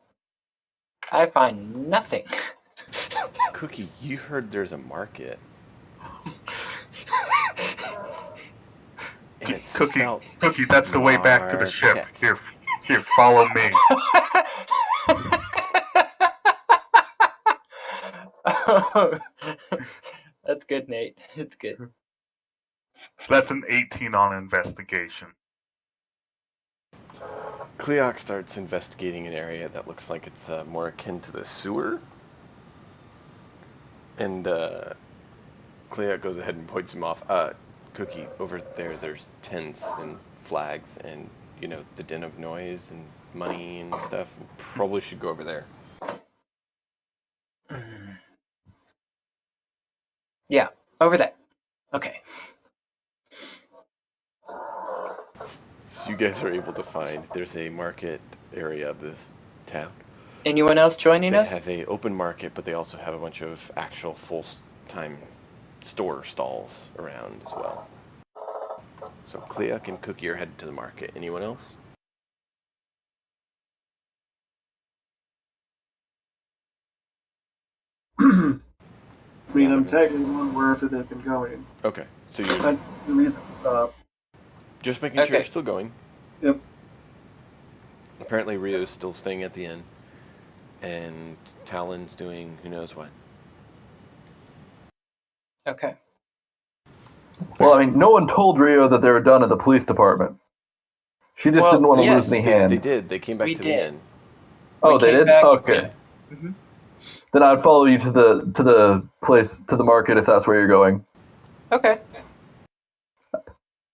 I find nothing. Cookie, you heard there's a market. And it's Cookie, spelled that's the way back to the ship. market. Here, follow me. Oh, that's good, Nate. It's good. That's an 18 on investigation. Cleoc starts investigating an area that looks like it's more akin to the sewer. And Cleoc goes ahead and points him off. Cookie, over there, there's tents and flags and, the din of noise and money and stuff. Probably should go over there. Yeah, over there. Okay. So you guys are able to find there's a market area of this town. Anyone else joining us? They have a open market, but they also have a bunch of actual full-time store stalls around as well. So Cleoc and Cookie are headed to the market. Anyone else? I mean, I'm tagging one wherever they've been going. Okay, so That's you're the reason to stop. just making sure Okay. you're still going. Yep. Apparently Rio's still staying at the inn, and Talon's doing who knows what. Okay. Well, I mean, no one told Rio that they were done at the police department. She just Well, didn't want to yes, lose any hands. They did. They came back We to did. the inn. Oh, We they came did? back- Okay. Mhm. Then I'd follow you to the place, to the market, if that's where you're going. Okay.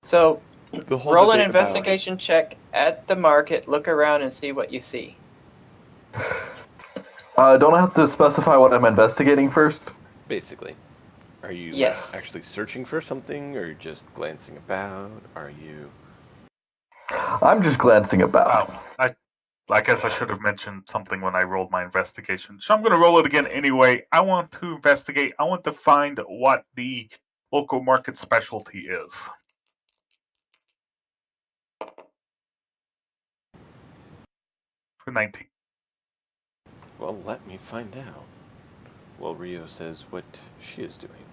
So The whole roll an debate about- investigation check at the market, look around and see what you see. Don't I have to specify what I'm investigating first? Basically. Are you Yes. actually searching for something, or just glancing about? Are you... I'm just glancing about. Oh, I guess I should have mentioned something when I rolled my investigation. So I'm going to roll it again anyway. I want to investigate. I want to find what the local market specialty is. For 19. Well, let me find out. Well, Rio says what she is doing.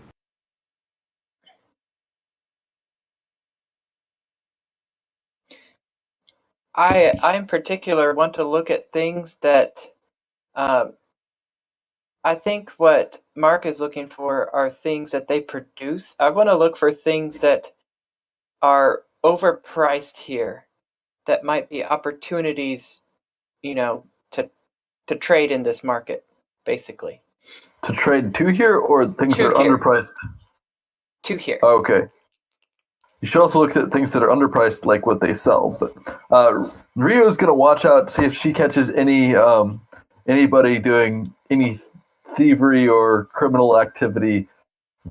I in particular want to look at things that I think what Mark is looking for are things that they produce. I want to look for things that are overpriced here that might be opportunities, to trade in this market, basically. To trade to here, or things To that are here. underpriced? To here. Okay. You should also look at things that are underpriced, like what they sell. But Rio's gonna watch out, see if she catches anybody doing any thievery or criminal activity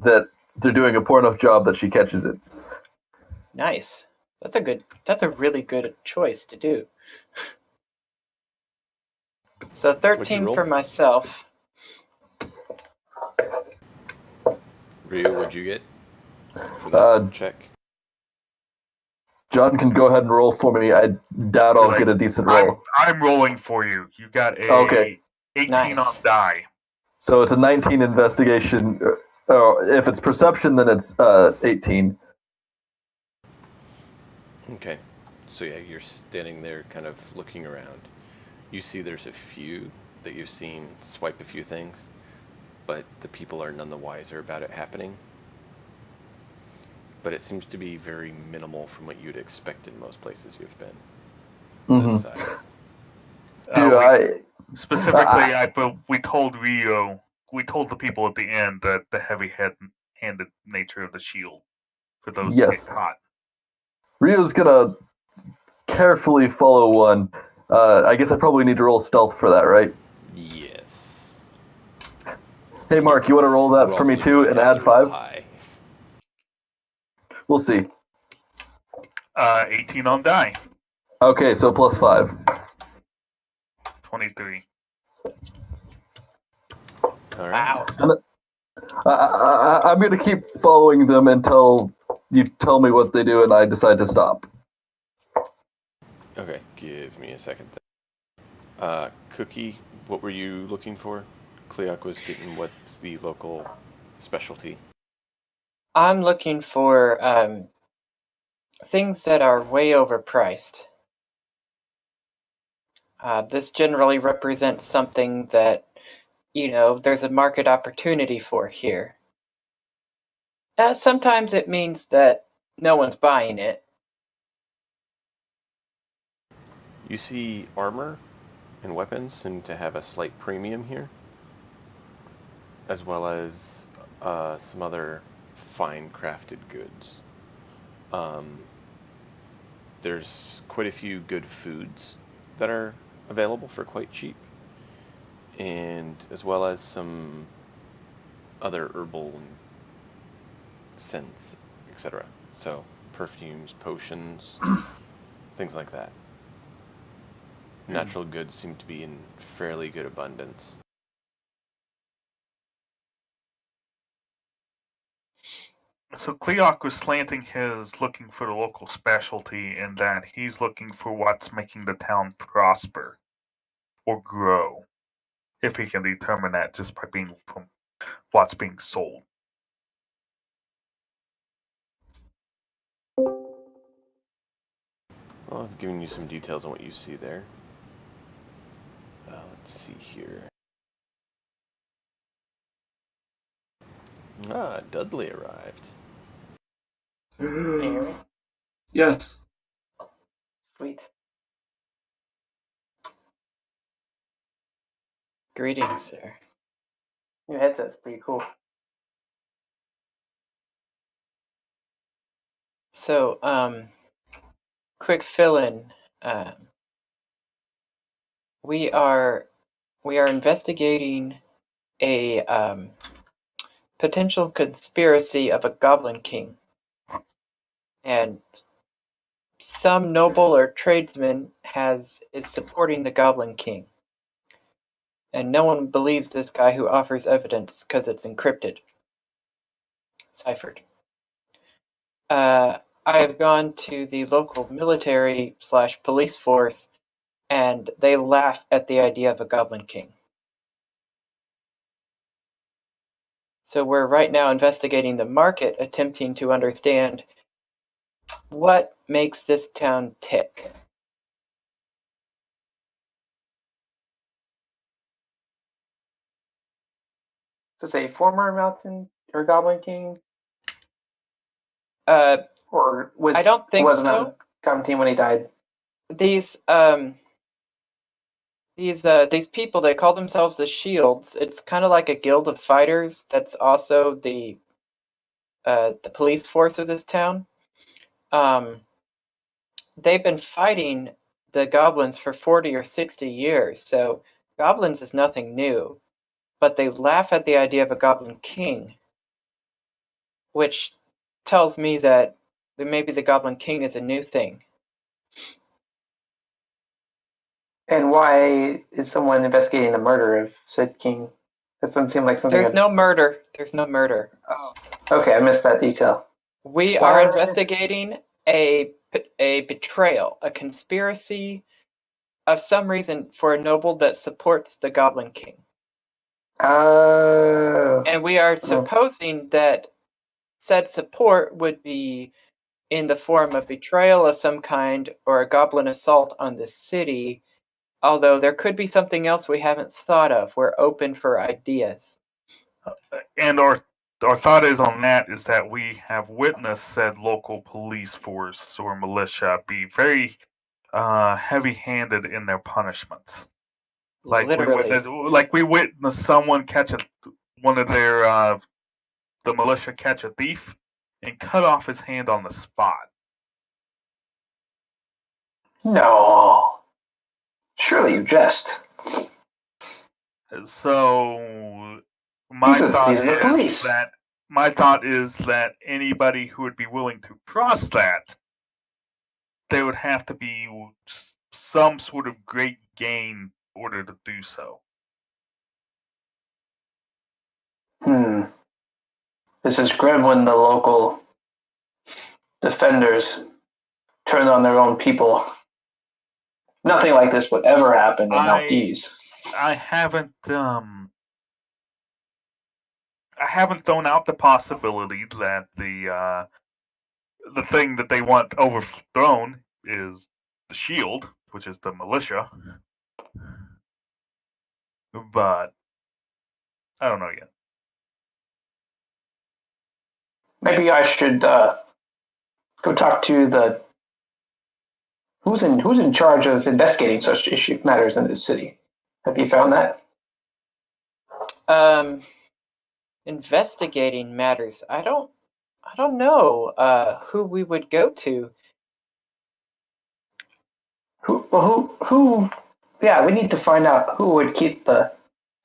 that they're doing a poor enough job that she catches it. Nice. That's a really good choice to do. So 13 roll? for myself. Rio, what'd you get for that check? John can go ahead and roll for me. I doubt I'll get a decent roll. I'm rolling for you. You got a Okay. 18 Nice. on die. So it's a 19 investigation. If it's perception, then it's 18. Okay. So yeah, you're standing there kind of looking around. You see there's a few that you've seen swipe a few things, but the people are none the wiser about it happening. but it seems to be very minimal from what you'd expect in most places you've been. Mhm. This size. We told Rio, we told the people at the end that the heavy-handed nature of the shield for those who Yes. get caught. Rio's gonna carefully follow one. I guess I probably need to roll stealth for that, right? Yes. Hey, Mark, you want to roll that for me Probably too might and have add to roll 5? high. We'll see. 18 on die. Okay, so plus 5. 23. All right. Wow. I'm going to keep following them until you tell me what they do and I decide to stop. Okay, give me a second. Cookie, what were you looking for? Cleoc was getting what's the local specialty? I'm looking for things that are way overpriced. This generally represents something that, there's a market opportunity for here. Sometimes it means that no one's buying it. You see armor and weapons seem to have a slight premium here, as well as some other fine crafted goods. There's quite a few good foods that are available for quite cheap, and as well as some other herbal scents, etc. So perfumes, potions, things like that. Natural goods seem to be in fairly good abundance. So Cleoc was slanting his looking for the local specialty in that he's looking for what's making the town prosper or grow, if he can determine that just by being from what's being sold. Well, I've given you some details on what you see there. Let's see here. Dudley arrived. Can you hear me? Yes. Sweet. Greetings, sir. Your headset's pretty cool. So, quick fill-in. We are investigating a potential conspiracy of a Goblin King, and some noble or tradesman is supporting the Goblin King, and no one believes this guy who offers evidence because it's encrypted, ciphered. I have gone to the local military/police force, and they laugh at the idea of a Goblin King. So we're right now investigating the market, attempting to understand what makes this town tick. Is this a former Mountain or Goblin King? Or was I don't think wasn't so. Goblin King when he died. These people, they call themselves the Shields. It's kind of like a guild of fighters. That's also the police force of this town. They've been fighting the goblins for 40 or 60 years, so goblins is nothing new. But they laugh at the idea of a Goblin King, which tells me that maybe the Goblin King is a new thing. And why is someone investigating the murder of said king? That doesn't seem like something. There's no murder. There's no murder. Oh, okay, I missed that detail. We are investigating a betrayal, a conspiracy of some reason for a noble that supports the Goblin King. Oh. And we are supposing that said support would be in the form of betrayal of some kind or a goblin assault on the city, although there could be something else we haven't thought of. We're open for ideas. And or our thought is on that is that we have witnessed said local police force or militia be very heavy-handed in their punishments. Literally. We witnessed someone catch one of their the militia catch a thief and cut off his hand on the spot. No. Surely you jest. So my These are the police. thought is that anybody who would be willing to cross that, there would have to be some sort of great gain in order to do so. This is grim when the local defenders turn on their own people. Nothing like this would ever happen in Maltese. I haven't thrown out the possibility that the thing that they want overthrown is the shield, which is the militia. But I don't know yet. Maybe I should go talk to the who's in charge of investigating such matters in this city. Have you found that? Investigating matters. I don't know who we would go to. Who? Yeah, we need to find out who would keep the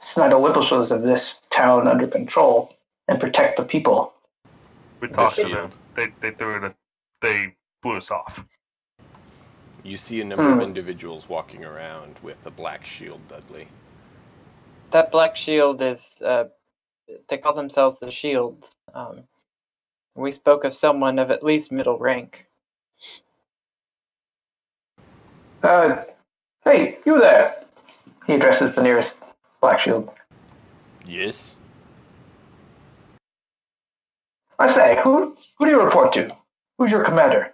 Snyder Whippleshows of this town under control and protect the people. We talked to them. They blew us off. You see a number of individuals walking around with a black shield, Dudley. That black shield is, they call themselves the Shields. We spoke of someone of at least middle rank. Hey, you there. He addresses the nearest black shield. Yes? I say, who do you report to? Who's your commander?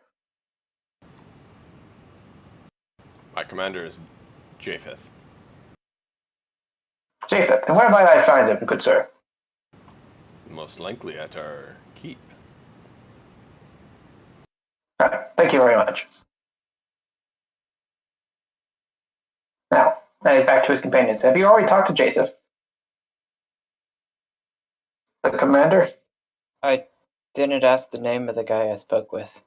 My commander is Japheth. Japheth. And where might I find him, good sir? Most likely at our keep. Thank you very much. Now, back to his companions. Have you already talked to Joseph? The commander? I didn't ask the name of the guy I spoke with.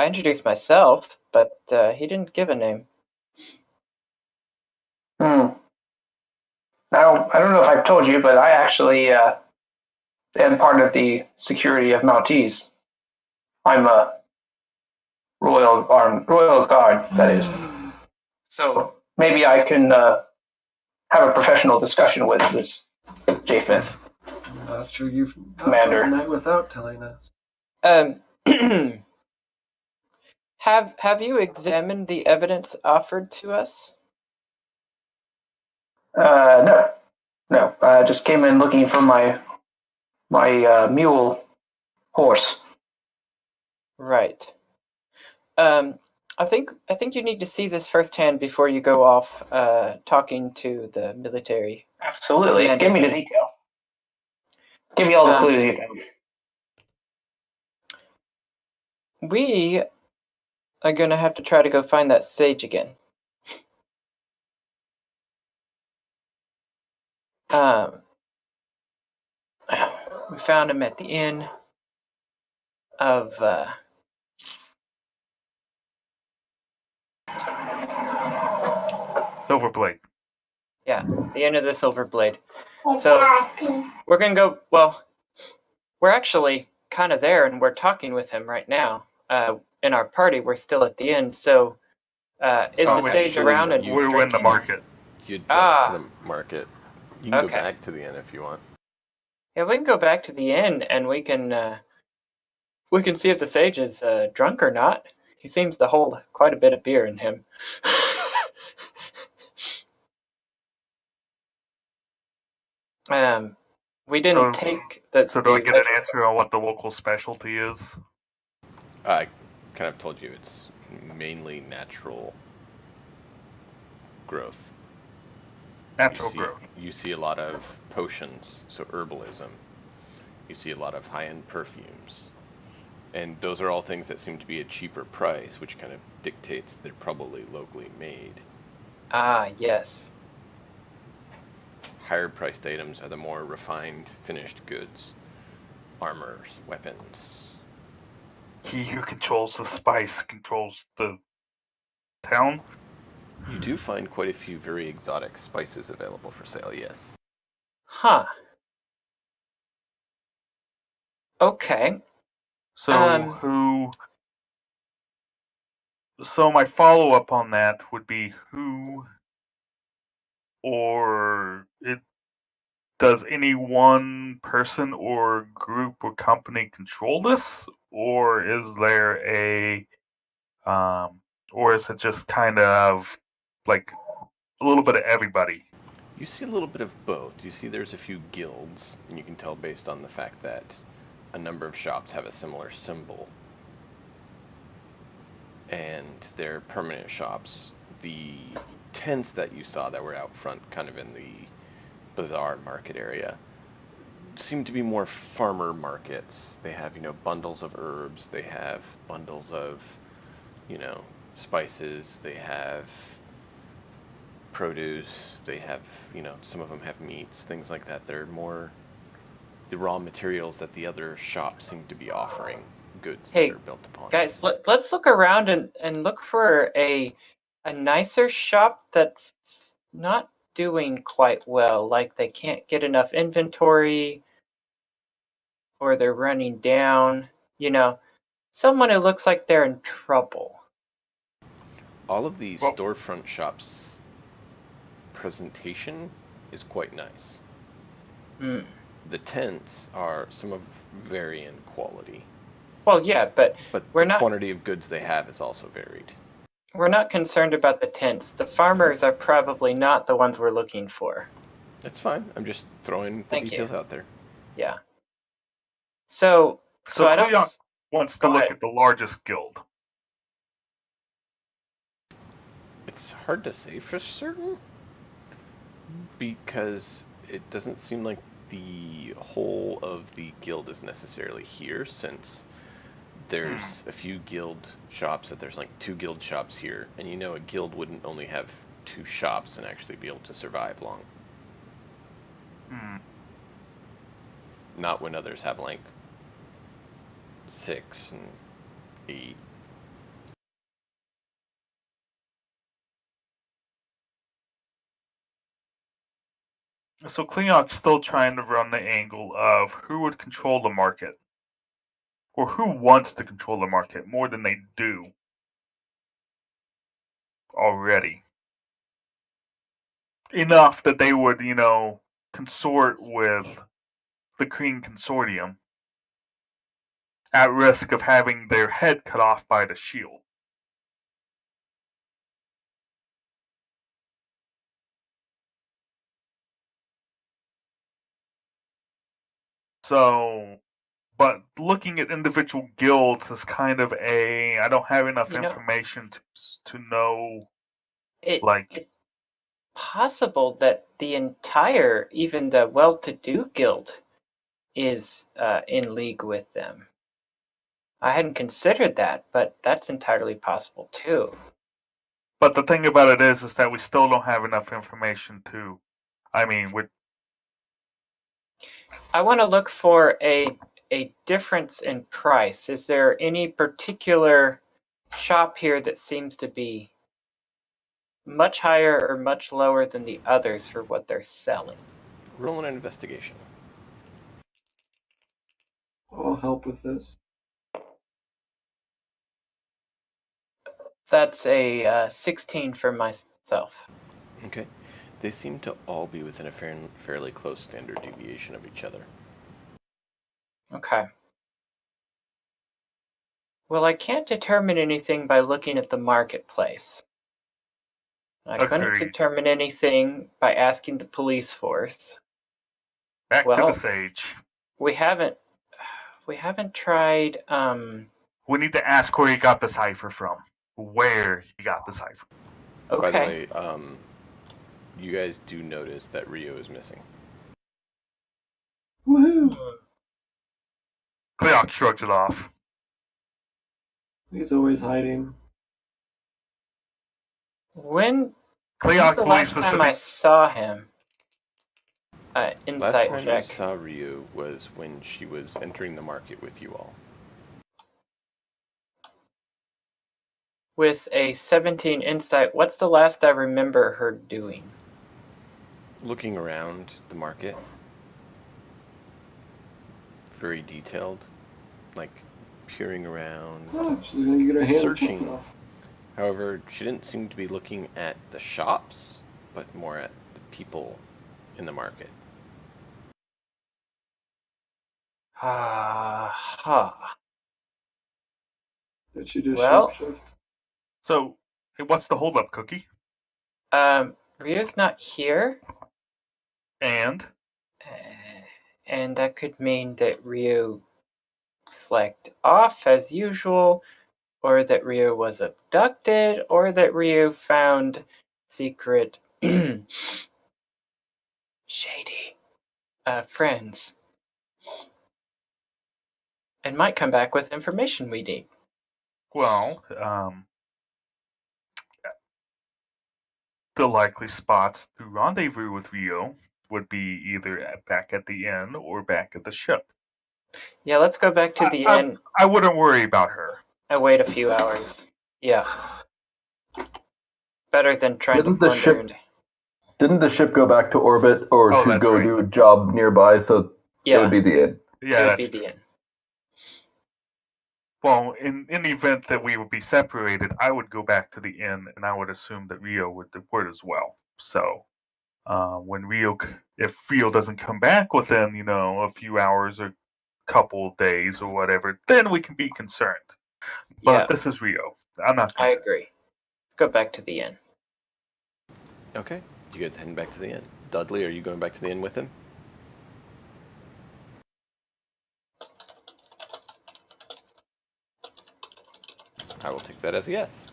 I introduced myself, but he didn't give a name. Now, I don't know if I've told you, but I actually am part of the security of Maltese. I'm a royal guard, that is. So maybe I can have a professional discussion with this Japheth. I'm not sure you've Commander. gone that without telling us. Have you examined the evidence offered to us? No. I just came in looking for my mule horse. Right. I think you need to see this firsthand before you go off talking to the military. Absolutely. Give me the details. Give me all the clues you can. We are going to have to try to go find that sage again. We found him at the inn of Silverblade. Yeah, the inn of the Silver Blade. So we're going to go, well, we're actually kind of there and we're talking with him right now. In our party, we're still at the inn, so is the sage around? And we're in the market. You'd go to the market. You can go Okay. back to the inn if you want. Yeah, we can go back to the inn and we can see if the sage is drunk or not. He seems to hold quite a bit of beer in him. We didn't take the. So do I get an answer on what the local specialty is? I kind of told you it's mainly natural growth. Natural growth. You see a lot of potions, so herbalism. You see a lot of high-end perfumes. And those are all things that seem to be a cheaper price, which kind of dictates they're probably locally made. Ah, yes. Higher priced items are the more refined, finished goods. Armors, weapons. He who controls the spice controls the town. You do find quite a few very exotic spices available for sale, yes. Huh. Okay. So So my follow-up on that would be who or it does any one person or group or company control this, or is there or is it just kind of like a little bit of everybody? You see a little bit of both. You see there's a few guilds, and you can tell based on the fact that a number of shops have a similar symbol. And they're permanent shops. The tents that you saw that were out front, kind of in the bazaar market area, seem to be more farmer markets. They have, bundles of herbs. They have bundles of, spices. They have produce. They have, some of them have meats, things like that. They're more the raw materials that the other shops seem to be offering, goods that Hey, are built upon. guys, let's look around and look for a nicer shop that's not doing quite well. Like they can't get enough inventory or they're running down. Someone who looks like they're in trouble. All of the Well, storefront shops' presentation is quite nice. Hmm. The tents are some of varying quality, Well, yeah, but but we're the not quantity of goods they have is also varied. we're not concerned about the tents. The farmers are probably not the ones we're looking for. That's fine. I'm just throwing the Thank you. details out there. Yeah. So I don't. Cleon wants to Go look ahead. at the largest guild. It's hard to say for certain because it doesn't seem like the whole of the guild is necessarily here, since there's a few guild shops that there's like 2 guild shops here, and a guild wouldn't only have 2 shops and actually be able to survive long. Not when others have like 6 and 8. So Kleon's still trying to run the angle of who would control the market, or who wants to control the market more than they do already. Enough that they would, consort with the Kreen Consortium at risk of having their head cut off by the shield. So, but looking at individual guilds is kind of I don't have enough information to know, It's possible that the entire, even the well-to-do guild, is in league with them. I hadn't considered that, but that's entirely possible too. But the thing about it is that we still don't have enough information to. I mean, I want to look for a difference in price. Is there any particular shop here that seems to be much higher or much lower than the others for what they're selling? Roll an investigation. I'll help with this. That's a 16 for myself. Okay. They seem to all be within a fairly close standard deviation of each other. Okay. Well, I can't determine anything by looking at the marketplace. I couldn't agreed. determine anything by asking the police force. Back to Well, the sage. we haven't tried. We need to ask where he got the cipher from. Where he got the cipher. Okay. By the way, you guys do notice that Rio is missing. Woohoo! Cleok shrugs it off. He's always hiding. When's Cleok the believes last this to time be... I saw him? Last Insight time you check. saw Ryu was when she was entering the market with you all. With a 17 insight, what's the last I remember her doing? Looking around the market. Very detailed. Like, peering around. Oh, she's gonna get her hand Searching. chopped off. However, she didn't seem to be looking at the shops, but more at the people in the market. Ha. Did she just Well, shapeshift? So, what's the holdup, Cookie? Ryu's not here, And? and that could mean that Ryu slacked off as usual, or that Ryu was abducted, or that Ryu found secret shady friends, and might come back with information we need. Well, the likely spots to rendezvous with Rio would be either back at the inn or back at the ship. Yeah, let's go back to the inn. I wouldn't worry about her. I wait a few hours. Yeah. Better than trying Didn't to the plunder. ship- Didn't the ship go back to orbit or Oh, to that's go right. do a job nearby? So it Yeah, would be the inn. Yeah, it would that's be true. the inn. Well, in the event that we would be separated, I would go back to the inn, and I would assume that Rio would as well. So, if Rio doesn't come back within, a few hours or couple days or whatever, then we can be concerned. But Yeah, this is Rio. I'm not I concerned. agree. Go back to the inn. Okay, you guys heading back to the inn. Dudley, are you going back to the inn with him? I will take that as a yes.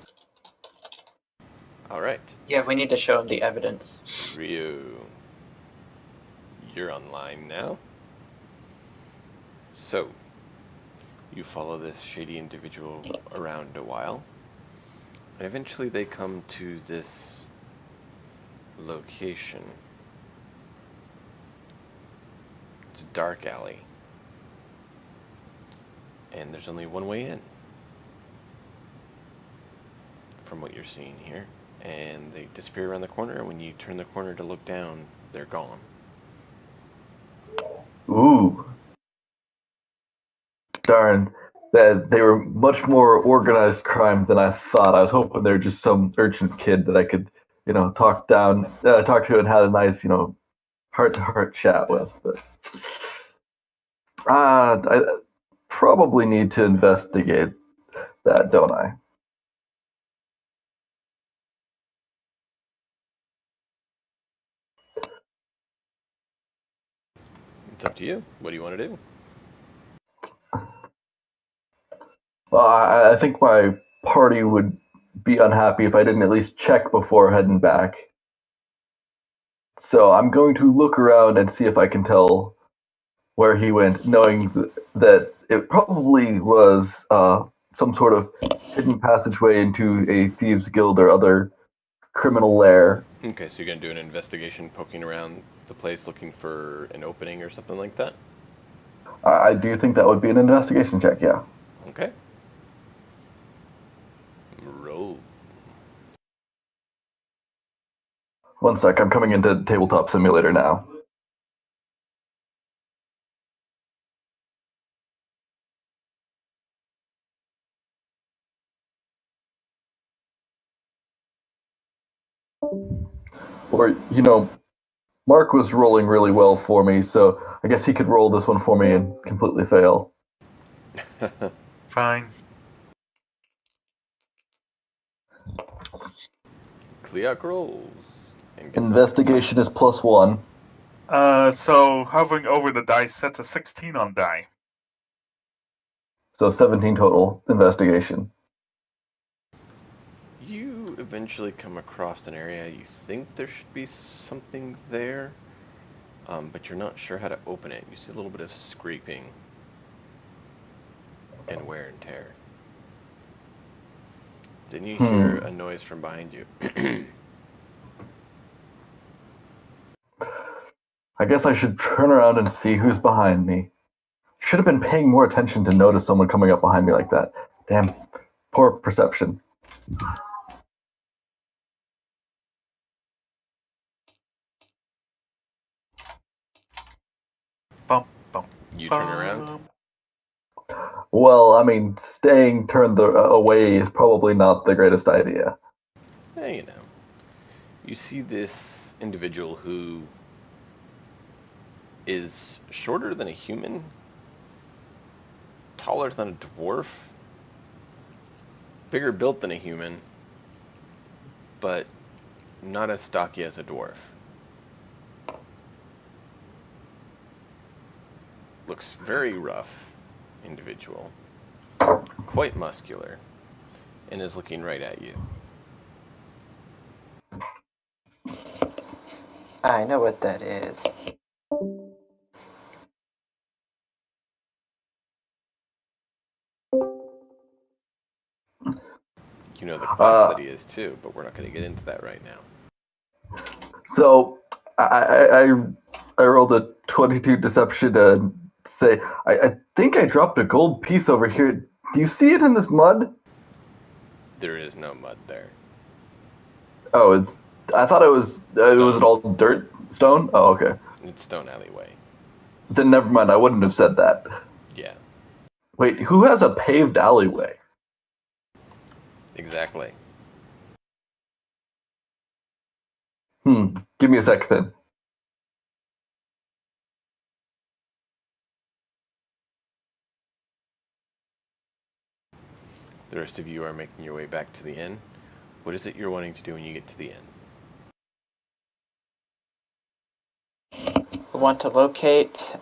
Alright, Yeah, we need to show him the evidence. Ryu, you're online now. So, you follow this shady individual around a while, and eventually they come to this location. It's a dark alley, and there's only one way in, from what you're seeing here. And they disappear around the corner, and when you turn the corner to look down, they're gone. Ooh. Darn. That they were much more organized crime than I thought. I was hoping they were just some urgent kid that I could, talk to and have a nice, heart-to-heart chat with. But I probably need to investigate that, don't I? It's up to you. What do you want to do? Well, I think my party would be unhappy if I didn't at least check before heading back. So I'm going to look around and see if I can tell where he went, knowing that it probably was some sort of hidden passageway into a thieves' guild or other criminal lair. Okay, so you're going to do an investigation poking around the place looking for an opening or something like that? I do think that would be an investigation check, yeah. Okay. Roll. One sec, I'm coming into Tabletop Simulator now. Or, Mark was rolling really well for me, so I guess he could roll this one for me and completely fail. Fine. Cleok rolls. And gets Investigation is +1. So hovering over the dice sets a 16 on die. So 17 total investigation. You eventually come across an area. You think there should be something there, but you're not sure how to open it. You see a little bit of scraping and wear and tear. Didn't you hear a noise from behind you? I guess I should turn around and see who's behind me. Should have been paying more attention to notice someone coming up behind me like that. Damn, poor perception. Bum, bum, You turn around? Well, I mean, staying turned away is probably not the greatest idea. You know. You see this individual who is shorter than a human, taller than a dwarf, bigger built than a human, but not as stocky as a dwarf. Looks very rough individual, quite muscular, and is looking right at you. I know what that is. You know the class that he is too, but we're not going to get into that right now. So I rolled a 22 deception to say I think I dropped a gold piece over here. Do you see it in this mud? There is no mud there. Oh, it's. I thought it was. Was it all dirt, stone? Oh, okay. It's stone alleyway. Then never mind. I wouldn't have said that. Yeah. Wait, who has a paved alleyway? Exactly. Give me a sec then. The rest of you are making your way back to the inn. What is it you're wanting to do when you get to the inn? We want to locate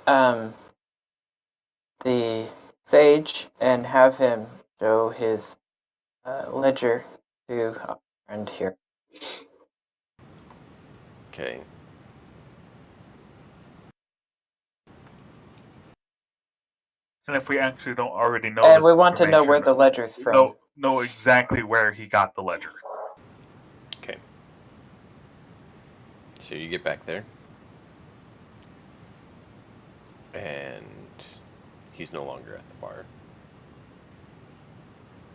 the sage and have him show his ledger to our friend here. Okay. And if we actually don't already know, And we want to know where the ledger's from. Know exactly where he got the ledger. Okay. So you get back there, and he's no longer at the bar,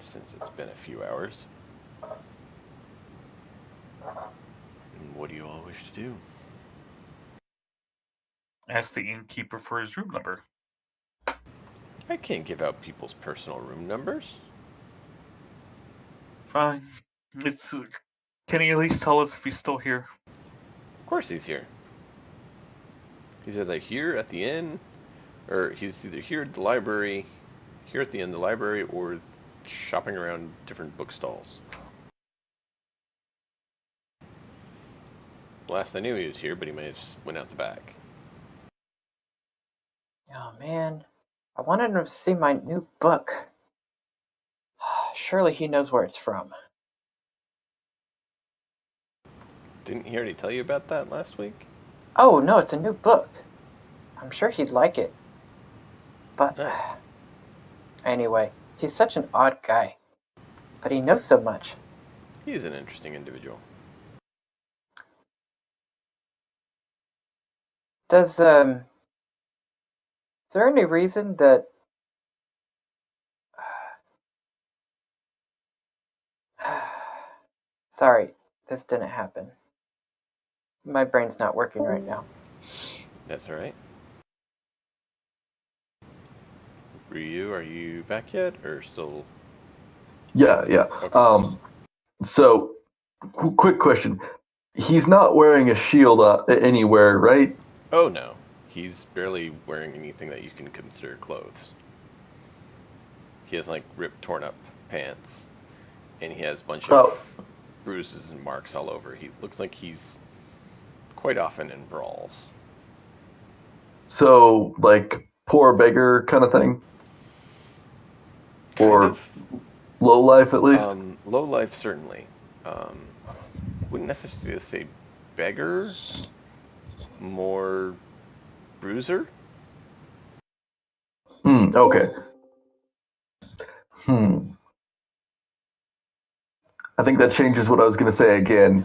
since it's been a few hours. And what do you all wish to do? Ask the innkeeper for his room number. I can't give out people's personal room numbers. Fine. Can he at least tell us if he's still here? Of course he's here. He's either here at the inn, or he's either here at the library, here at the inn, the library, or shopping around different book stalls. Last I knew he was here, but he may have just went out the back. Oh man, I wanted him to see my new book. Surely he knows where it's from. Didn't he already tell you about that last week? Oh no, it's a new book. I'm sure he'd like it. But anyway, he's such an odd guy. But he knows so much. He's an interesting individual. Is there any reason that sorry, this didn't happen. My brain's not working right now. That's alright. Ryu, are you back yet, or still? Yeah. Okay. So, quick question. He's not wearing a shield anywhere, right? Oh no. He's barely wearing anything that you can consider clothes. He has like ripped, torn up pants, and he has a bunch of bruises and marks all over. He looks like he's quite often in brawls. So, like, poor beggar kind of thing? Or low life, at least? Low life, certainly. Wouldn't necessarily say beggar, more bruiser. Okay. I think that changes what I was going to say again.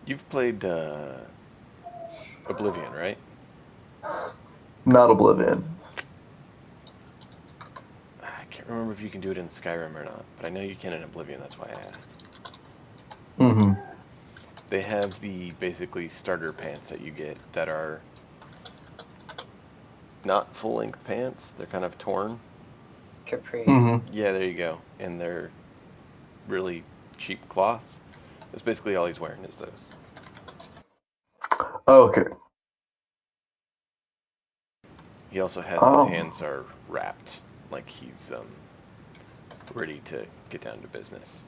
You've played Oblivion, right? Not Oblivion. I can't remember if you can do it in Skyrim or not, but I know you can in Oblivion, that's why I asked. Mm-hmm. They have the basically starter pants that you get that are not full-length pants. They're kind of torn. Capris. Mm-hmm. Yeah, there you go. And they're really cheap cloth. That's basically all he's wearing is those. Okay. He also has his hands are wrapped, like he's ready to get down to business.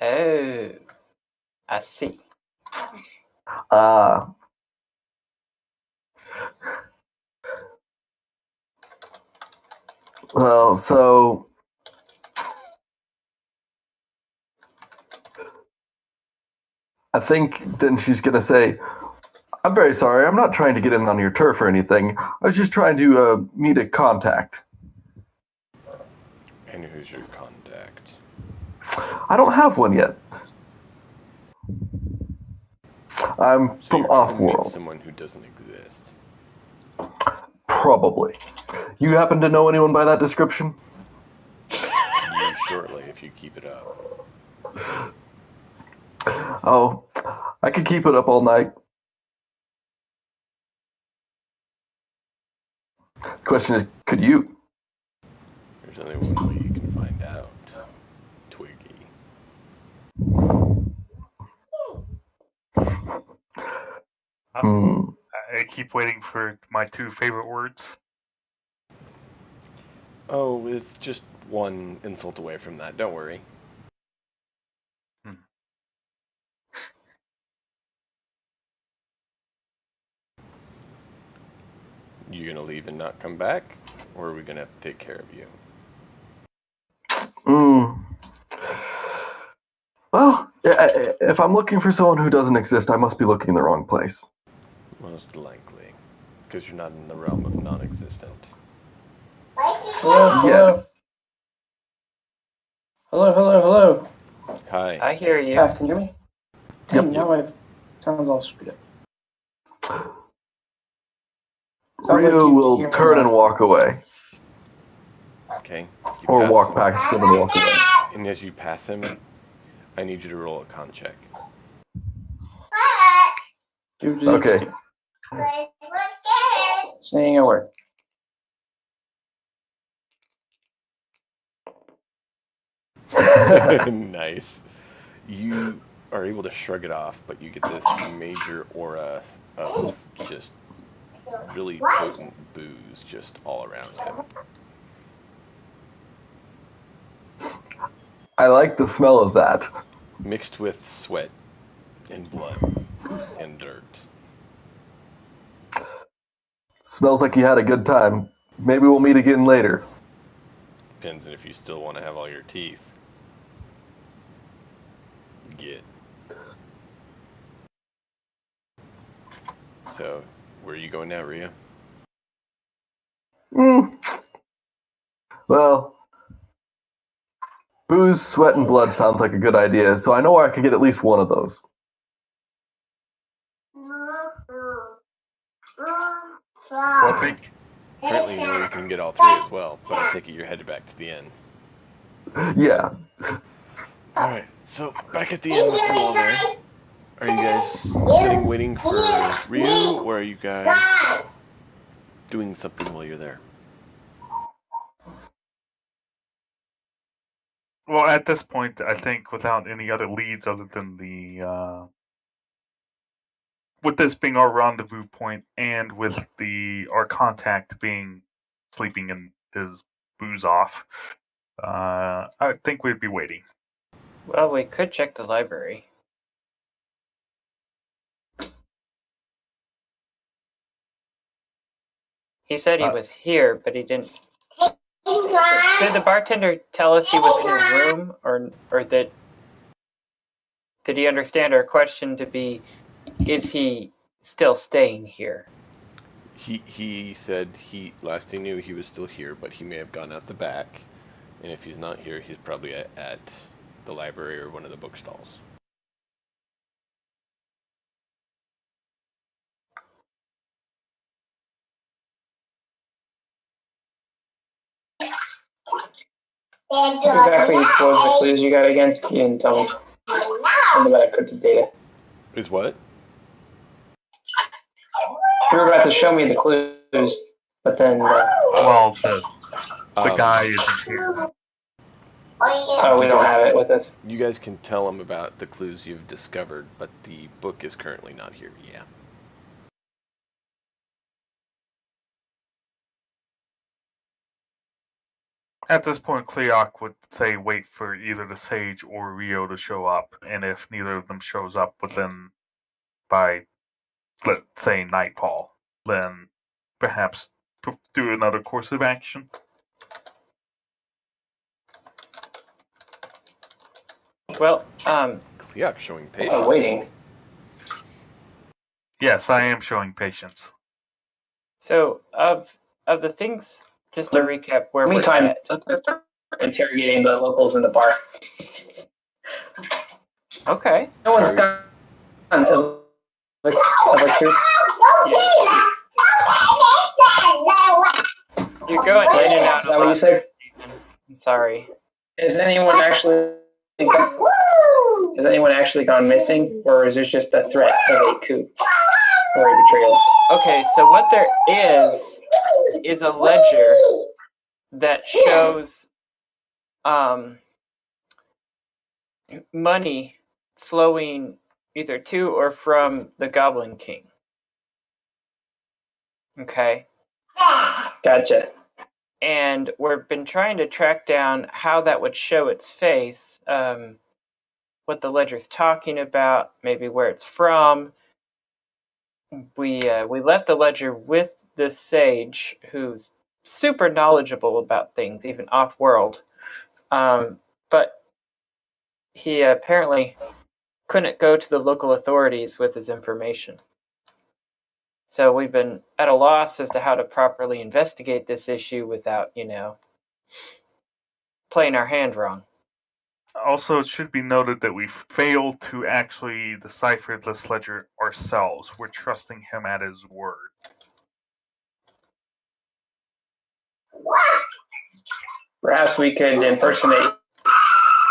Oh, I see. Well, so I think then she's going to say, I'm very sorry, I'm not trying to get in on your turf or anything. I was just trying to meet a contact. And who's your contact? I don't have one yet. I'm So from you're trying to meet off-world. someone who doesn't exist. Probably. You happen to know anyone by that description? You shortly, if you keep it up. Oh, I could keep it up all night. The question is, could you? There's only one way you can find out. Twiggy. I keep waiting for my two favorite words. Oh, it's just one insult away from that. Don't worry. You gonna leave and not come back? Or are we gonna have to take care of you? Well, if I'm looking for someone who doesn't exist, I must be looking in the wrong place. Most likely. Because you're not in the realm of non-existent. Hello. Hello. Hi. I hear you. Yeah, can you hear me? Dang, now my sounds all screwed up. Sounds like Ryu you will hear me turn now. and walk away. Okay. You Or pass walk him, past him and walk away. and as you pass him, I need you to roll a con check. Okay. Saying a word. Nice. You are able to shrug it off, but you get this major aura of just really potent booze just all around him. I like the smell of that. Mixed with sweat and blood and dirt. Smells like you had a good time. Maybe we'll meet again later. Depends on if you still want to have all your teeth. Get. So, where are you going now, Rhea? Well, booze, sweat, and blood sounds like a good idea, so I know where I could get at least one of those. Well, think. Apparently you know where you can get all three as well, but I take it you're headed back to the inn. Yeah. Alright, so back at the inn with you all there. Are you guys sitting waiting for Ryu, or are you guys doing something while you're there? Well, at this point, I think without any other leads other than the with this being our rendezvous point, and with our contact being sleeping in his booze off, I think we'd be waiting. Well, we could check the library. He said he was here, but he didn't. Did the bartender tell us he was in a room, or did he understand our question to be, is he still staying here? He said last he knew he was still here, but he may have gone out the back. And if he's not here, he's probably at the library or one of the bookstalls. Exactly what was the clues you got again? You didn't tell me. Something about encrypted data. Is what? You were about to show me the clues, but then... Well, the guy isn't here. Oh, we don't have it with us. You guys can tell him about the clues you've discovered, but the book is currently not here. Yeah. At this point, Cleoc would say wait for either the Sage or Rio to show up, and if neither of them shows up within, by, let's say, nightfall, then perhaps do another course of action. Well, Cleoc showing patience. Oh, waiting. Yes, I am showing patience. so of the things, just to recap where we're Meantime, at. let's start interrogating the locals in the bar. Okay. No one's done electricity. You're going in and out. Is that what you said? I'm sorry. Has anyone actually gone missing, or is this just a threat of a coup or a betrayal? Okay, so what there is a ledger that shows money flowing either to or from the Goblin King. Okay. Gotcha. And we've been trying to track down how that would show its face, what the ledger's talking about, maybe where it's from. We left the ledger with this sage who's super knowledgeable about things, even off-world. But he apparently couldn't go to the local authorities with his information. So we've been at a loss as to how to properly investigate this issue without, playing our hand wrong. Also, it should be noted that we failed to actually decipher this ledger ourselves. We're trusting him at his word. Perhaps we could impersonate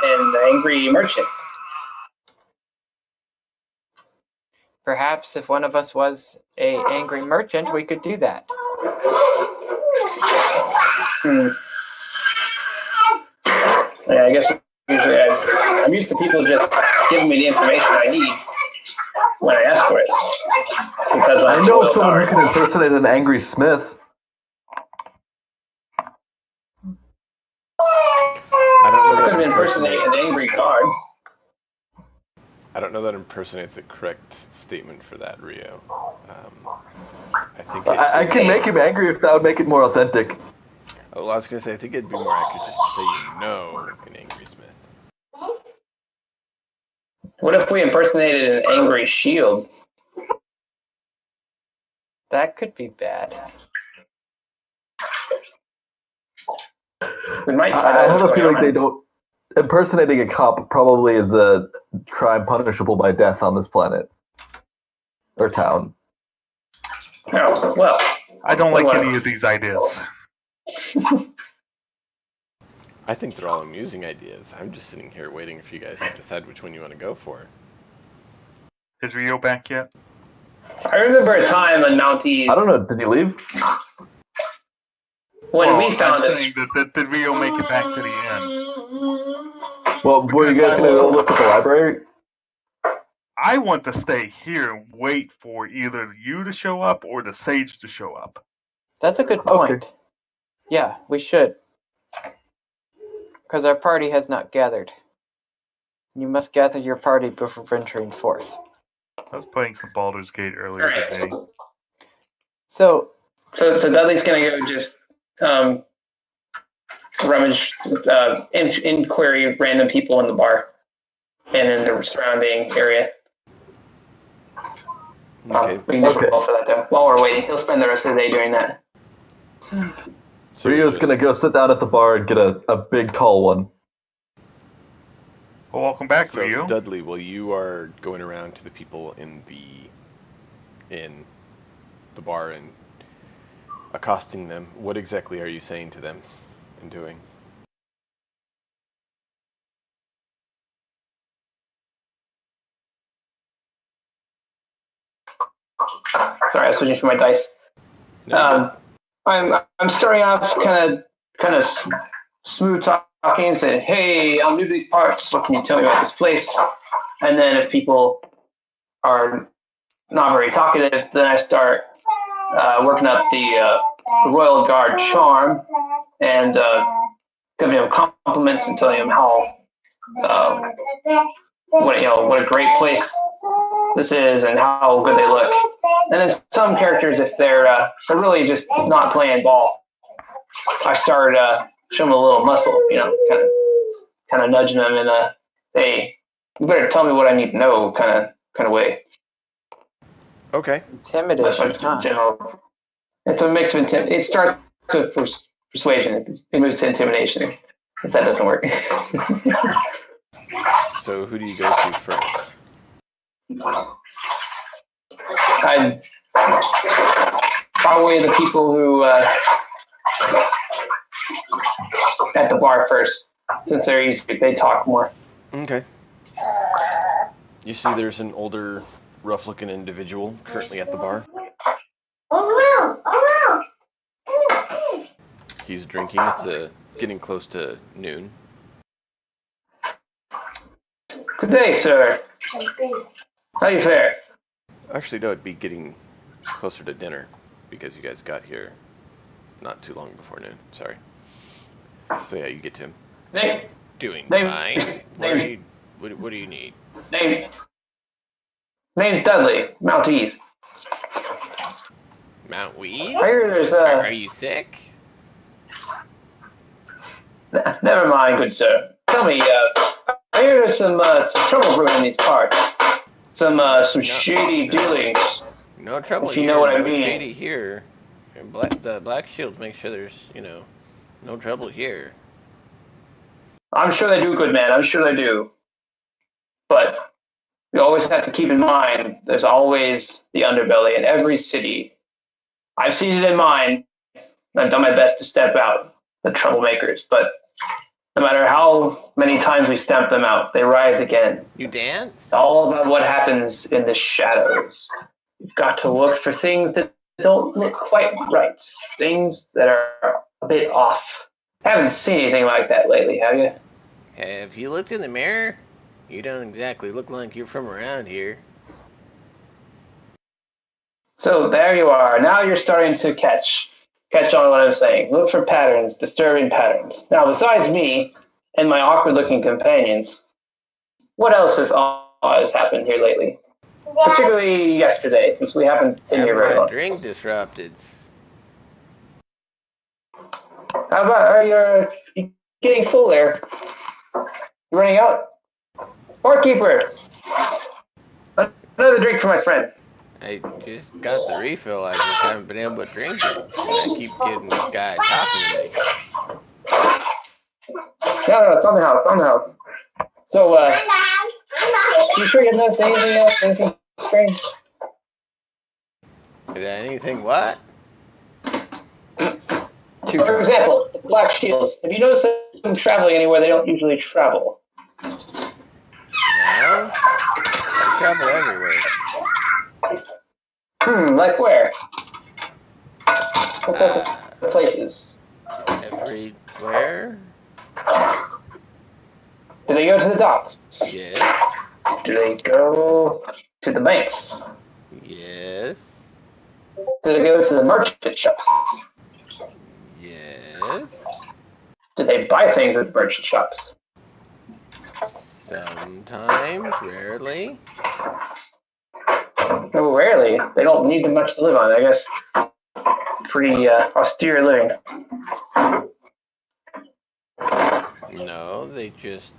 an angry merchant. Perhaps if one of us was a angry merchant, we could do that. Yeah, I guess usually I'm used to people just giving me the information I need when I ask for it. Because I know someone who can impersonate an angry smith. I don't know I that could impersonate an angry guard. I don't know that impersonate's a correct statement for that, Rio. I think I can make him angry if that would make it more authentic. Well, I was going to say, I think it'd be more accurate just to say you know an angry smith. What if we impersonated an angry shield? That could be bad. We might find I out have what's a going feeling on. they don't. Impersonating a cop probably is a crime punishable by death on this planet or town. Oh, well. I don't like any of these ideas. I think they're all amusing ideas. I'm just sitting here waiting for you guys to decide which one you want to go for. Is Rio back yet? I remember a time on Mount Eve I don't know. Did he leave? when we found I'm this. saying that did Rio make it back to the end? Well, were you guys going to go look at the library? I want to stay here and wait for either you to show up or the sage to show up. That's a good point. Yeah, we should. Because our party has not gathered. You must gather your party before venturing forth. I was playing some Baldur's Gate earlier today. So Dudley's gonna go just rummage, inquiry random people in the bar and in the surrounding area. Okay. We can just roll for that though. While we're waiting, he'll spend the rest of the day doing that. So Rio's gonna go sit down at the bar and get a big tall one. Well, welcome back, So Ryu. Dudley, while you are going around to the people in the bar and accosting them, what exactly are you saying to them and doing? Sorry, I was switching for my dice. No, I'm starting off kind of smooth talking, saying, "Hey, I'm new to these parts. What can you tell me about this place?" And then if people are not very talkative, then I start working up the Royal Guard charm and giving them compliments and telling them how what a great place this is and how good they look. And then some characters, if they're really just not playing ball, I start showing them a little muscle, kind of nudging them in a hey, you better tell me what I need to know kind of way. Okay. That's Intimidation, my general. It's a mix of it starts with persuasion. It moves to intimidation. If that doesn't work. So who do you go to first? I'd probably the people who at the bar first, since they're easy. They talk more. Okay. You see there's an older, rough-looking individual currently at the bar. He's drinking. It's getting close to noon. Good day, sir. How you fare? Actually, no, it'd be getting closer to dinner because you guys got here not too long before noon. Sorry. So yeah, you get to him. Name. Doing Name. fine. Name. What do you need? Name's Dudley, Maltese. Mount Weed? I hear there's Are you sick? Never mind, good sir. Tell me, I hear there's some trouble brewing in these parts. Some shady dealings. No trouble If you here. know what I No mean. shady here. And the Black Shields make sure there's, no trouble here. I'm sure they do, good man. I'm sure they do. But we always have to keep in mind there's always the underbelly in every city. I've seen it in mine. I've done my best to stamp out the troublemakers, but no matter how many times we stamp them out, they rise again. You dance? It's all about what happens in the shadows. You've got to look for things that don't look quite right, things that are a bit off. Haven't seen anything like that lately, have you? Have you looked in the mirror? You don't exactly look like you're from around here. So there you are. Now you're starting to catch on what I'm saying. Look for patterns, disturbing patterns. Now, besides me and my awkward-looking companions, what else has happened here lately? Particularly yesterday, since we haven't been here very long. Drink disrupted. How about, are you getting full there? You running out? Barkeeper! Another drink for my friends. I just got the refill. I just haven't been able to drink it. And I keep getting this guy talking to me. No, it's on the house. So, you sure you have noticed anything else? Anything strange? Is that anything what? For example, the Black Shields. Have you noticed them traveling anywhere they don't usually travel? No? They travel everywhere. Like where? What types of places? Everywhere? Do they go to the docks? Yes. Do they go to the banks? Yes. Do they go to the merchant shops? Yes. Do they buy things at the merchant shops? Sometimes, rarely. Oh, rarely. They don't need much to live on, I guess. Pretty austere living. No, they just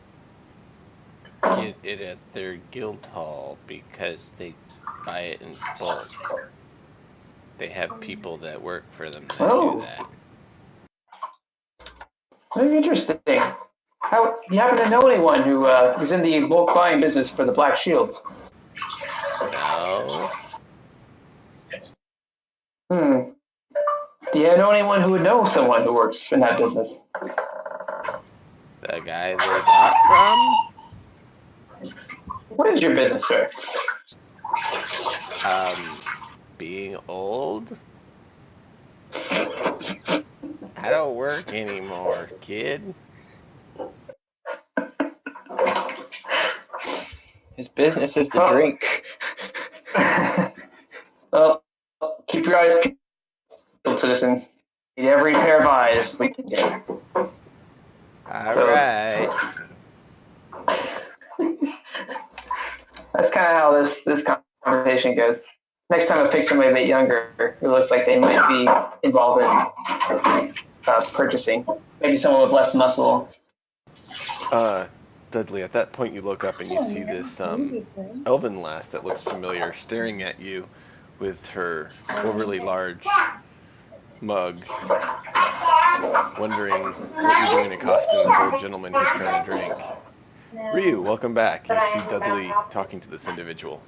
get it at their guild hall because they buy it in bulk. They have people that work for them that Oh. do that. Very interesting. How do you happen to know anyone who is in the bulk buying business for the Black Shield? No? Do you know anyone who would know someone who works in that business? The guy they bought from? What is your business, sir? Being old? I don't work anymore, kid. His business is to drink. Well, keep your eyes peeled, citizen. Need every pair of eyes we can get. Alright. That's kind of how this conversation goes. Next time I pick somebody a bit younger who looks like they might be involved in purchasing. Maybe someone with less muscle. Dudley, at that point you look up and you see this elven lass that looks familiar staring at you with her overly large mug, wondering what you're doing accosting this old gentleman who's trying to drink. Ryu, welcome back. You see Dudley talking to this individual.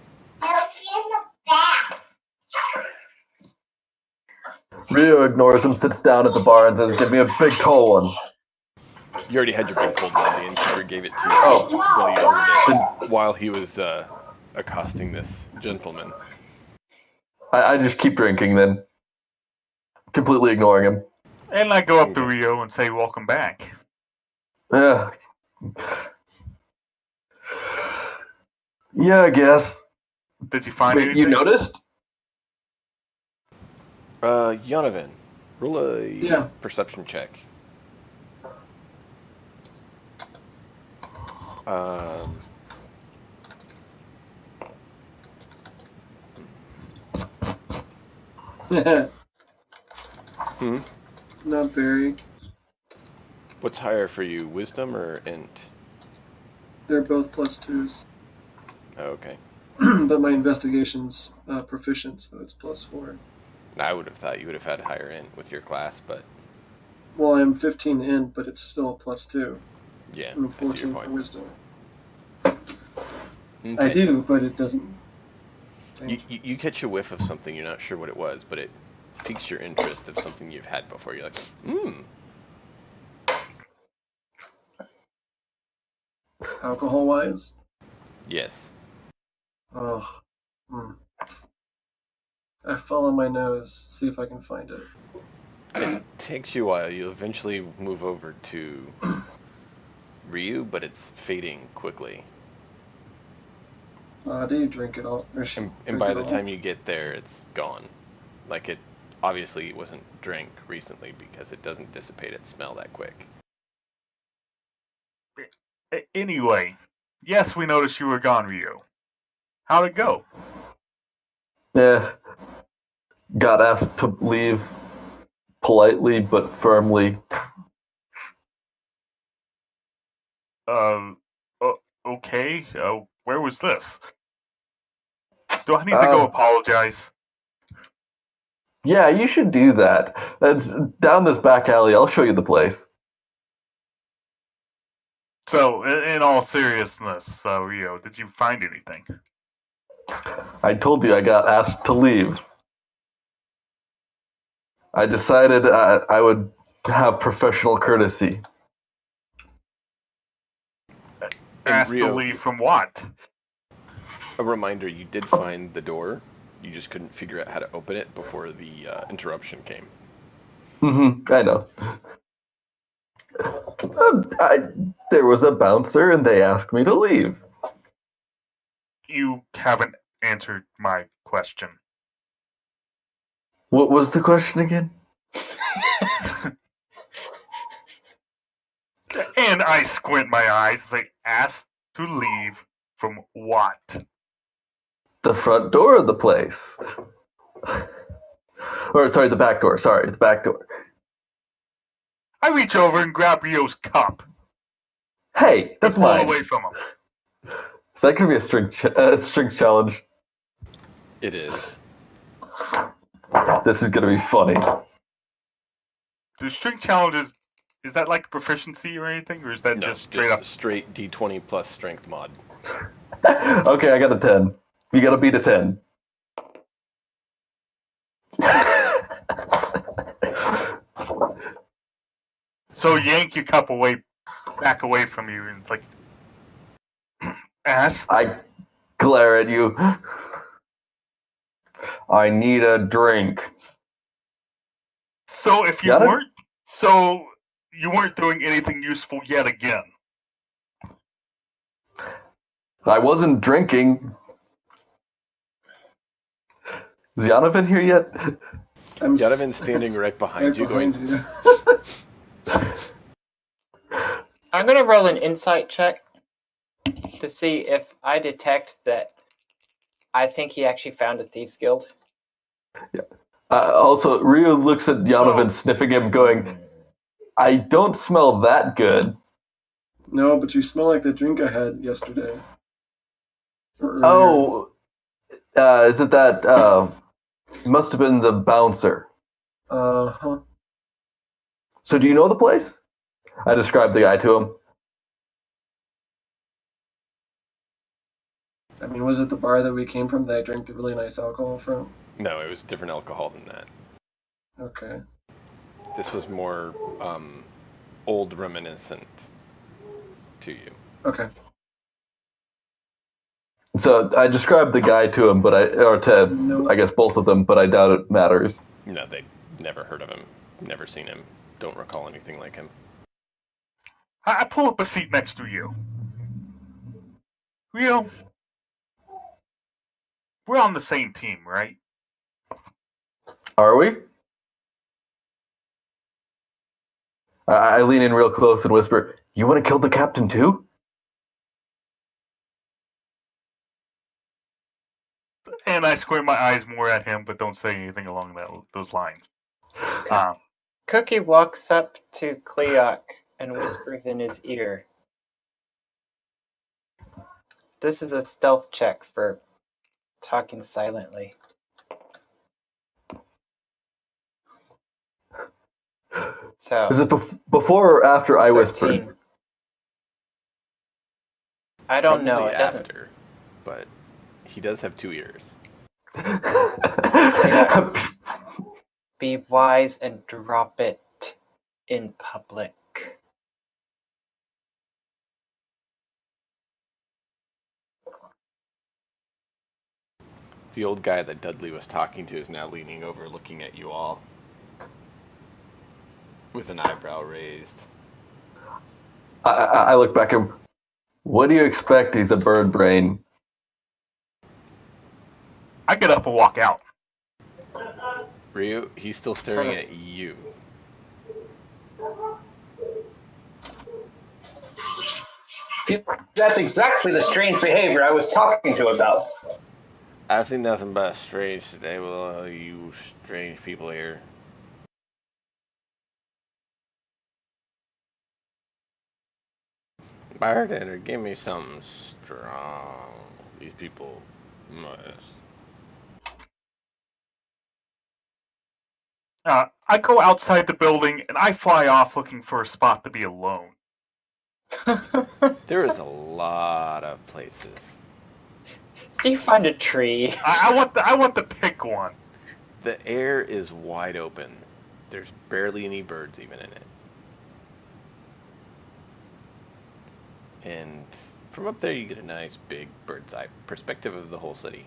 Ryu ignores him, sits down at the bar, and says, "Give me a big tall one." You already had your big cold one. The innkeeper gave it to you while you ordered it, while he was accosting this gentleman. I just keep drinking then, completely ignoring him. And I go up to Rio and say, "Welcome back." Yeah. Yeah, I guess. Did you find Wait, anything? you noticed? Yonovan, roll a perception check. Not very. What's higher for you, wisdom or int? They're both +2s. Okay. But my investigation's proficient, so it's +4. I would have thought you would have had higher int with your class, but... Well, I'm 15 int, but it's still a +2. Yeah, I'm I see your 14 for point. wisdom. Okay. I do, but it doesn't. You catch a whiff of something, you're not sure what it was, but it piques your interest of something you've had before. You're like, Alcohol-wise? Yes. Oh. I follow my nose, see if I can find it. It takes you a while. You'll eventually move over to Ryu, but it's fading quickly. Do you drink it all? And by the time you get there, it's gone. Like, it obviously wasn't drank recently because it doesn't dissipate its smell that quick. Anyway, yes, we noticed you were gone, Ryu. How'd it go? Yeah. Got asked to leave politely but firmly. Okay. Where was this? Do I need to go apologize? Yeah, you should do that. It's down this back alley. I'll show you the place. So, in all seriousness, Rio, did you find anything? I told you I got asked to leave. I decided I would have professional courtesy. Asked Rio, to leave from what? a reminder, you did find the door. You just couldn't figure out how to open it before the interruption came. I know. There was a bouncer and they asked me to leave. You haven't answered my question. What was the question again? And I squint my eyes as I asked to leave from what? The front door of the place. Or, sorry, the back door. Sorry, the back door. I reach over and grab Rio's cup. Hey, that's pull mine. Away from him. Is that going to be a strength challenge? It is. This is gonna be funny. The strength challenges, is that like proficiency or anything, or is that No, just straight up? straight D20 plus strength mod. Okay, I got a 10. You gotta beat a 10. So yank your cup back away from you, and it's like, asked. I glare at you. I need a drink. So if you Got it? weren't doing anything useful yet again. I wasn't drinking. Is Yanovan here yet? I'm Yadavin's standing right behind you, going, you. I'm gonna roll an insight check to see if I detect that I think he actually found a thieves guild. Also, Ryu looks at Yanovan, sniffing him, going, I don't smell that good. No, but you smell like the drink I had yesterday. Or earlier. Oh, is it that, must have been the bouncer. Uh-huh. So do you know the place? I described the guy to him. I mean, was it the bar that we came from that I drank the really nice alcohol from? no, it was different alcohol than that. Okay. This was more old reminiscent to you. Okay. So I described the guy to him, I guess both of them, but I doubt it matters. No, they never heard of him, never seen him, don't recall anything like him. I pull up a seat next to you. Rio, we're on the same team, right? Are we? I lean in real close and whisper, you want to kill the captain too? And I square my eyes more at him, but don't say anything along those lines. Cookie walks up to Cleok and whispers in his ear. This is a stealth check for talking silently. So, Is it before or after I 13. whispered? I don't know. Probably It doesn't. after, but he does have 2 ears. Be wise and drop it in public. The old guy that Dudley was talking to is now leaning over, looking at you all with an eyebrow raised. I look back at him. What do you expect? He's a bird brain. I get up and walk out. Ryu, he's still staring at you. That's exactly the strange behavior I was talking to about. I've seen nothing but strange today with all you strange people here. Bartender, give me something strong. These people must. I go outside the building and I fly off looking for a spot to be alone. There is a lot of places. Do you find a tree? I want to pick one. The air is wide open. There's barely any birds even in it. And from up there you get a nice big bird's eye perspective of the whole city.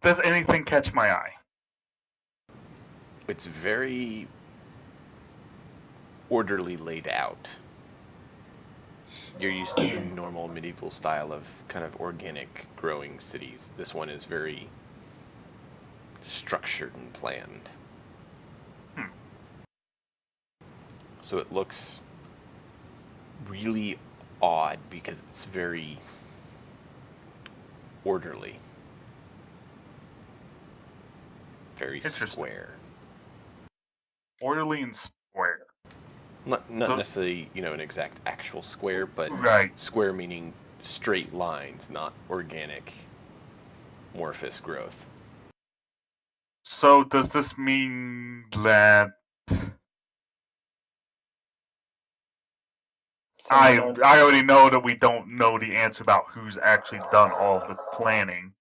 Does anything catch my eye? It's very orderly laid out. You're used to the normal medieval style of kind of organic growing cities. This one is very structured and planned. So it looks really odd because it's very orderly. Very square. Orderly and square. Not necessarily, an exact actual square, but right. Square meaning straight lines, not organic morphous growth. So does this mean that I already know that we don't know the answer about who's actually done all the planning,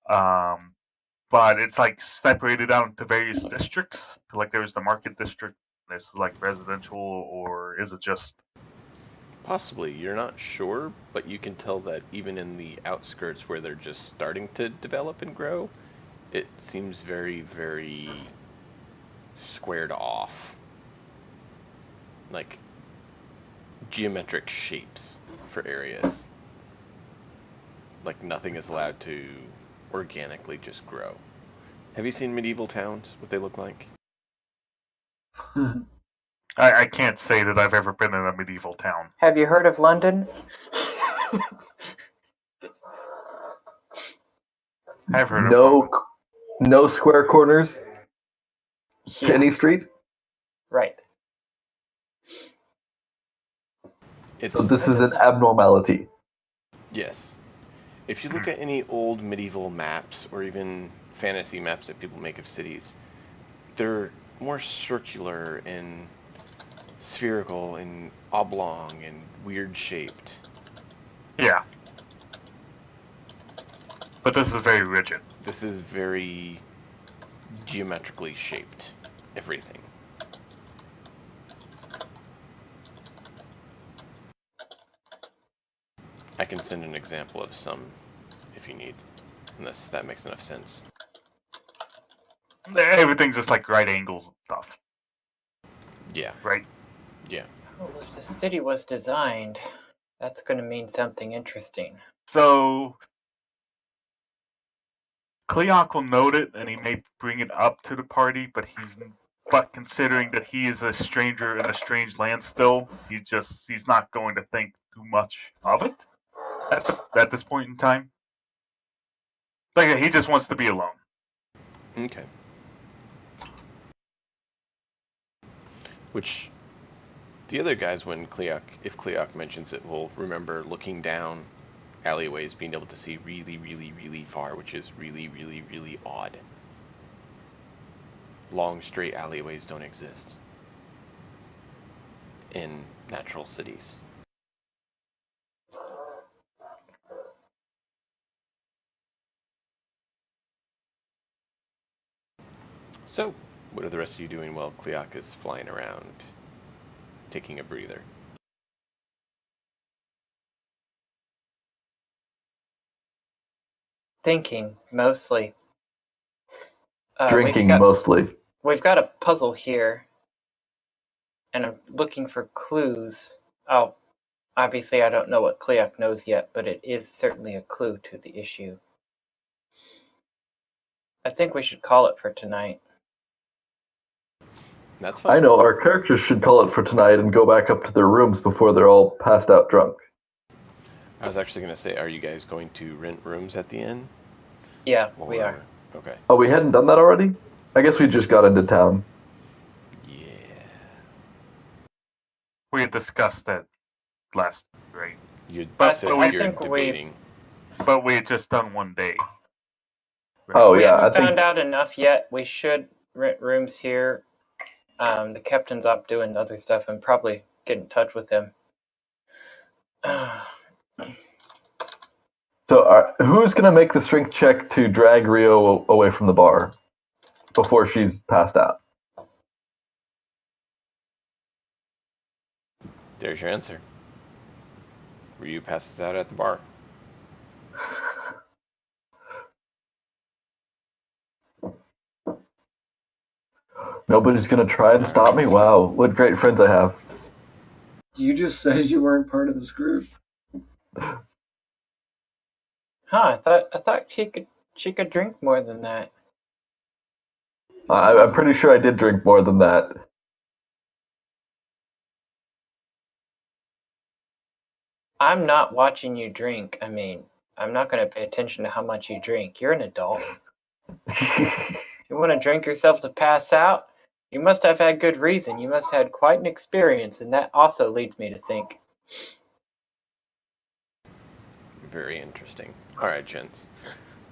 but it's like separated out into various districts? Like there's the market district, there's like residential, or is it just... Possibly, you're not sure, but you can tell that even in the outskirts where they're just starting to develop and grow, it seems very, very squared off. Like geometric shapes for areas. Like nothing is allowed to organically just grow. Have you seen medieval towns, what they look like? I can't say that I've ever been in a medieval town. Have you heard of London? I've heard of London. No square corners to any street? Right. So this is an abnormality. Yes. If you look at any old medieval maps or even fantasy maps that people make of cities, they're more circular and spherical and oblong and weird shaped. Yeah. But this is very rigid. This is very geometrically shaped, everything. I can send an example of some if you need, unless that makes enough sense. Everything's just like right angles and stuff. Yeah. Right? Yeah. Oh, as the city was designed, that's going to mean something interesting. So Cleoc will note it, and he may bring it up to the party, but considering that he is a stranger in a strange land still, he's not going to think too much of it at this point in time. Like he just wants to be alone. Okay. Which the other guys, if Cleoc mentions it, will remember looking down alleyways, being able to see really, really, really far, which is really, really, really odd. Long, straight alleyways don't exist in natural cities. So, what are the rest of you doing while Cleoc is flying around, taking a breather? Thinking, mostly. Drinking, mostly. We've got a puzzle here, and I'm looking for clues. Oh, obviously I don't know what Cleoc knows yet, but it is certainly a clue to the issue. I think we should call it for tonight. That's fine. I know, our characters should call it for tonight and go back up to their rooms before they're all passed out drunk. I was actually going to say, are you guys going to rent rooms at the inn? Yeah, we are. Okay. Oh, we hadn't done that already? I guess we just got into town. Yeah. We had discussed that last, right? You'd But said I you're think debating. But we had just done one day. Right? Oh, We yeah, haven't I think... found out enough yet. We should rent rooms here. The captain's up doing other stuff and probably get in touch with him. So, who's going to make the strength check to drag Rio away from the bar before she's passed out? There's your answer. Ryu passes out at the bar. Nobody's going to try and stop me? Wow, what great friends I have. You just said you weren't part of this group. I thought she could drink more than that. I'm pretty sure I did drink more than that. I'm not watching you drink. I mean, I'm not going to pay attention to how much you drink. You're an adult. You want to drink yourself to pass out? You must have had good reason. You must have had quite an experience, and that also leads me to think. Very interesting. All right, gents.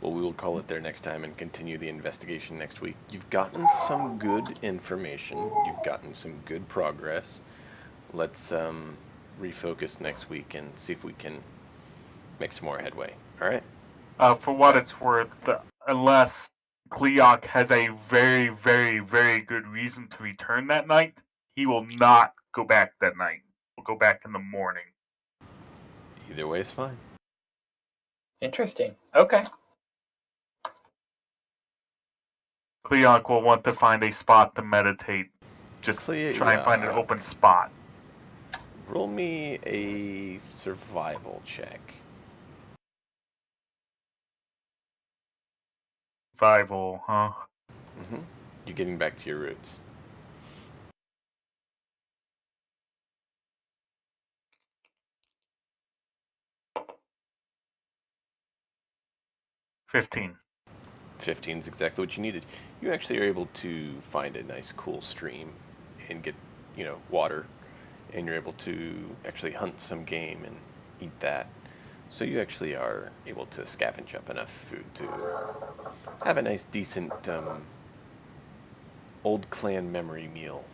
Well, we will call it there next time and continue the investigation next week. You've gotten some good information. You've gotten some good progress. Let's refocus next week and see if we can make some more headway. All right? For what it's worth, unless Cleok has a very, very, very good reason to return that night, he will not go back that night. He'll go back in the morning. Either way is fine. Interesting. Okay. Cleok will want to find a spot to meditate. Just try and find an open spot. Roll me a survival check. Survival, huh? Mm-hmm. You're getting back to your roots. $15. 15 is exactly what you needed. You actually are able to find a nice cool stream and get, water, and you're able to actually hunt some game and eat that. So you actually are able to scavenge up enough food to have a nice, decent, old clan memory meal.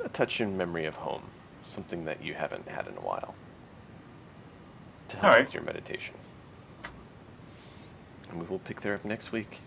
A touch in memory of home. Something that you haven't had in a while. To help with your meditation. And we will pick there up next week.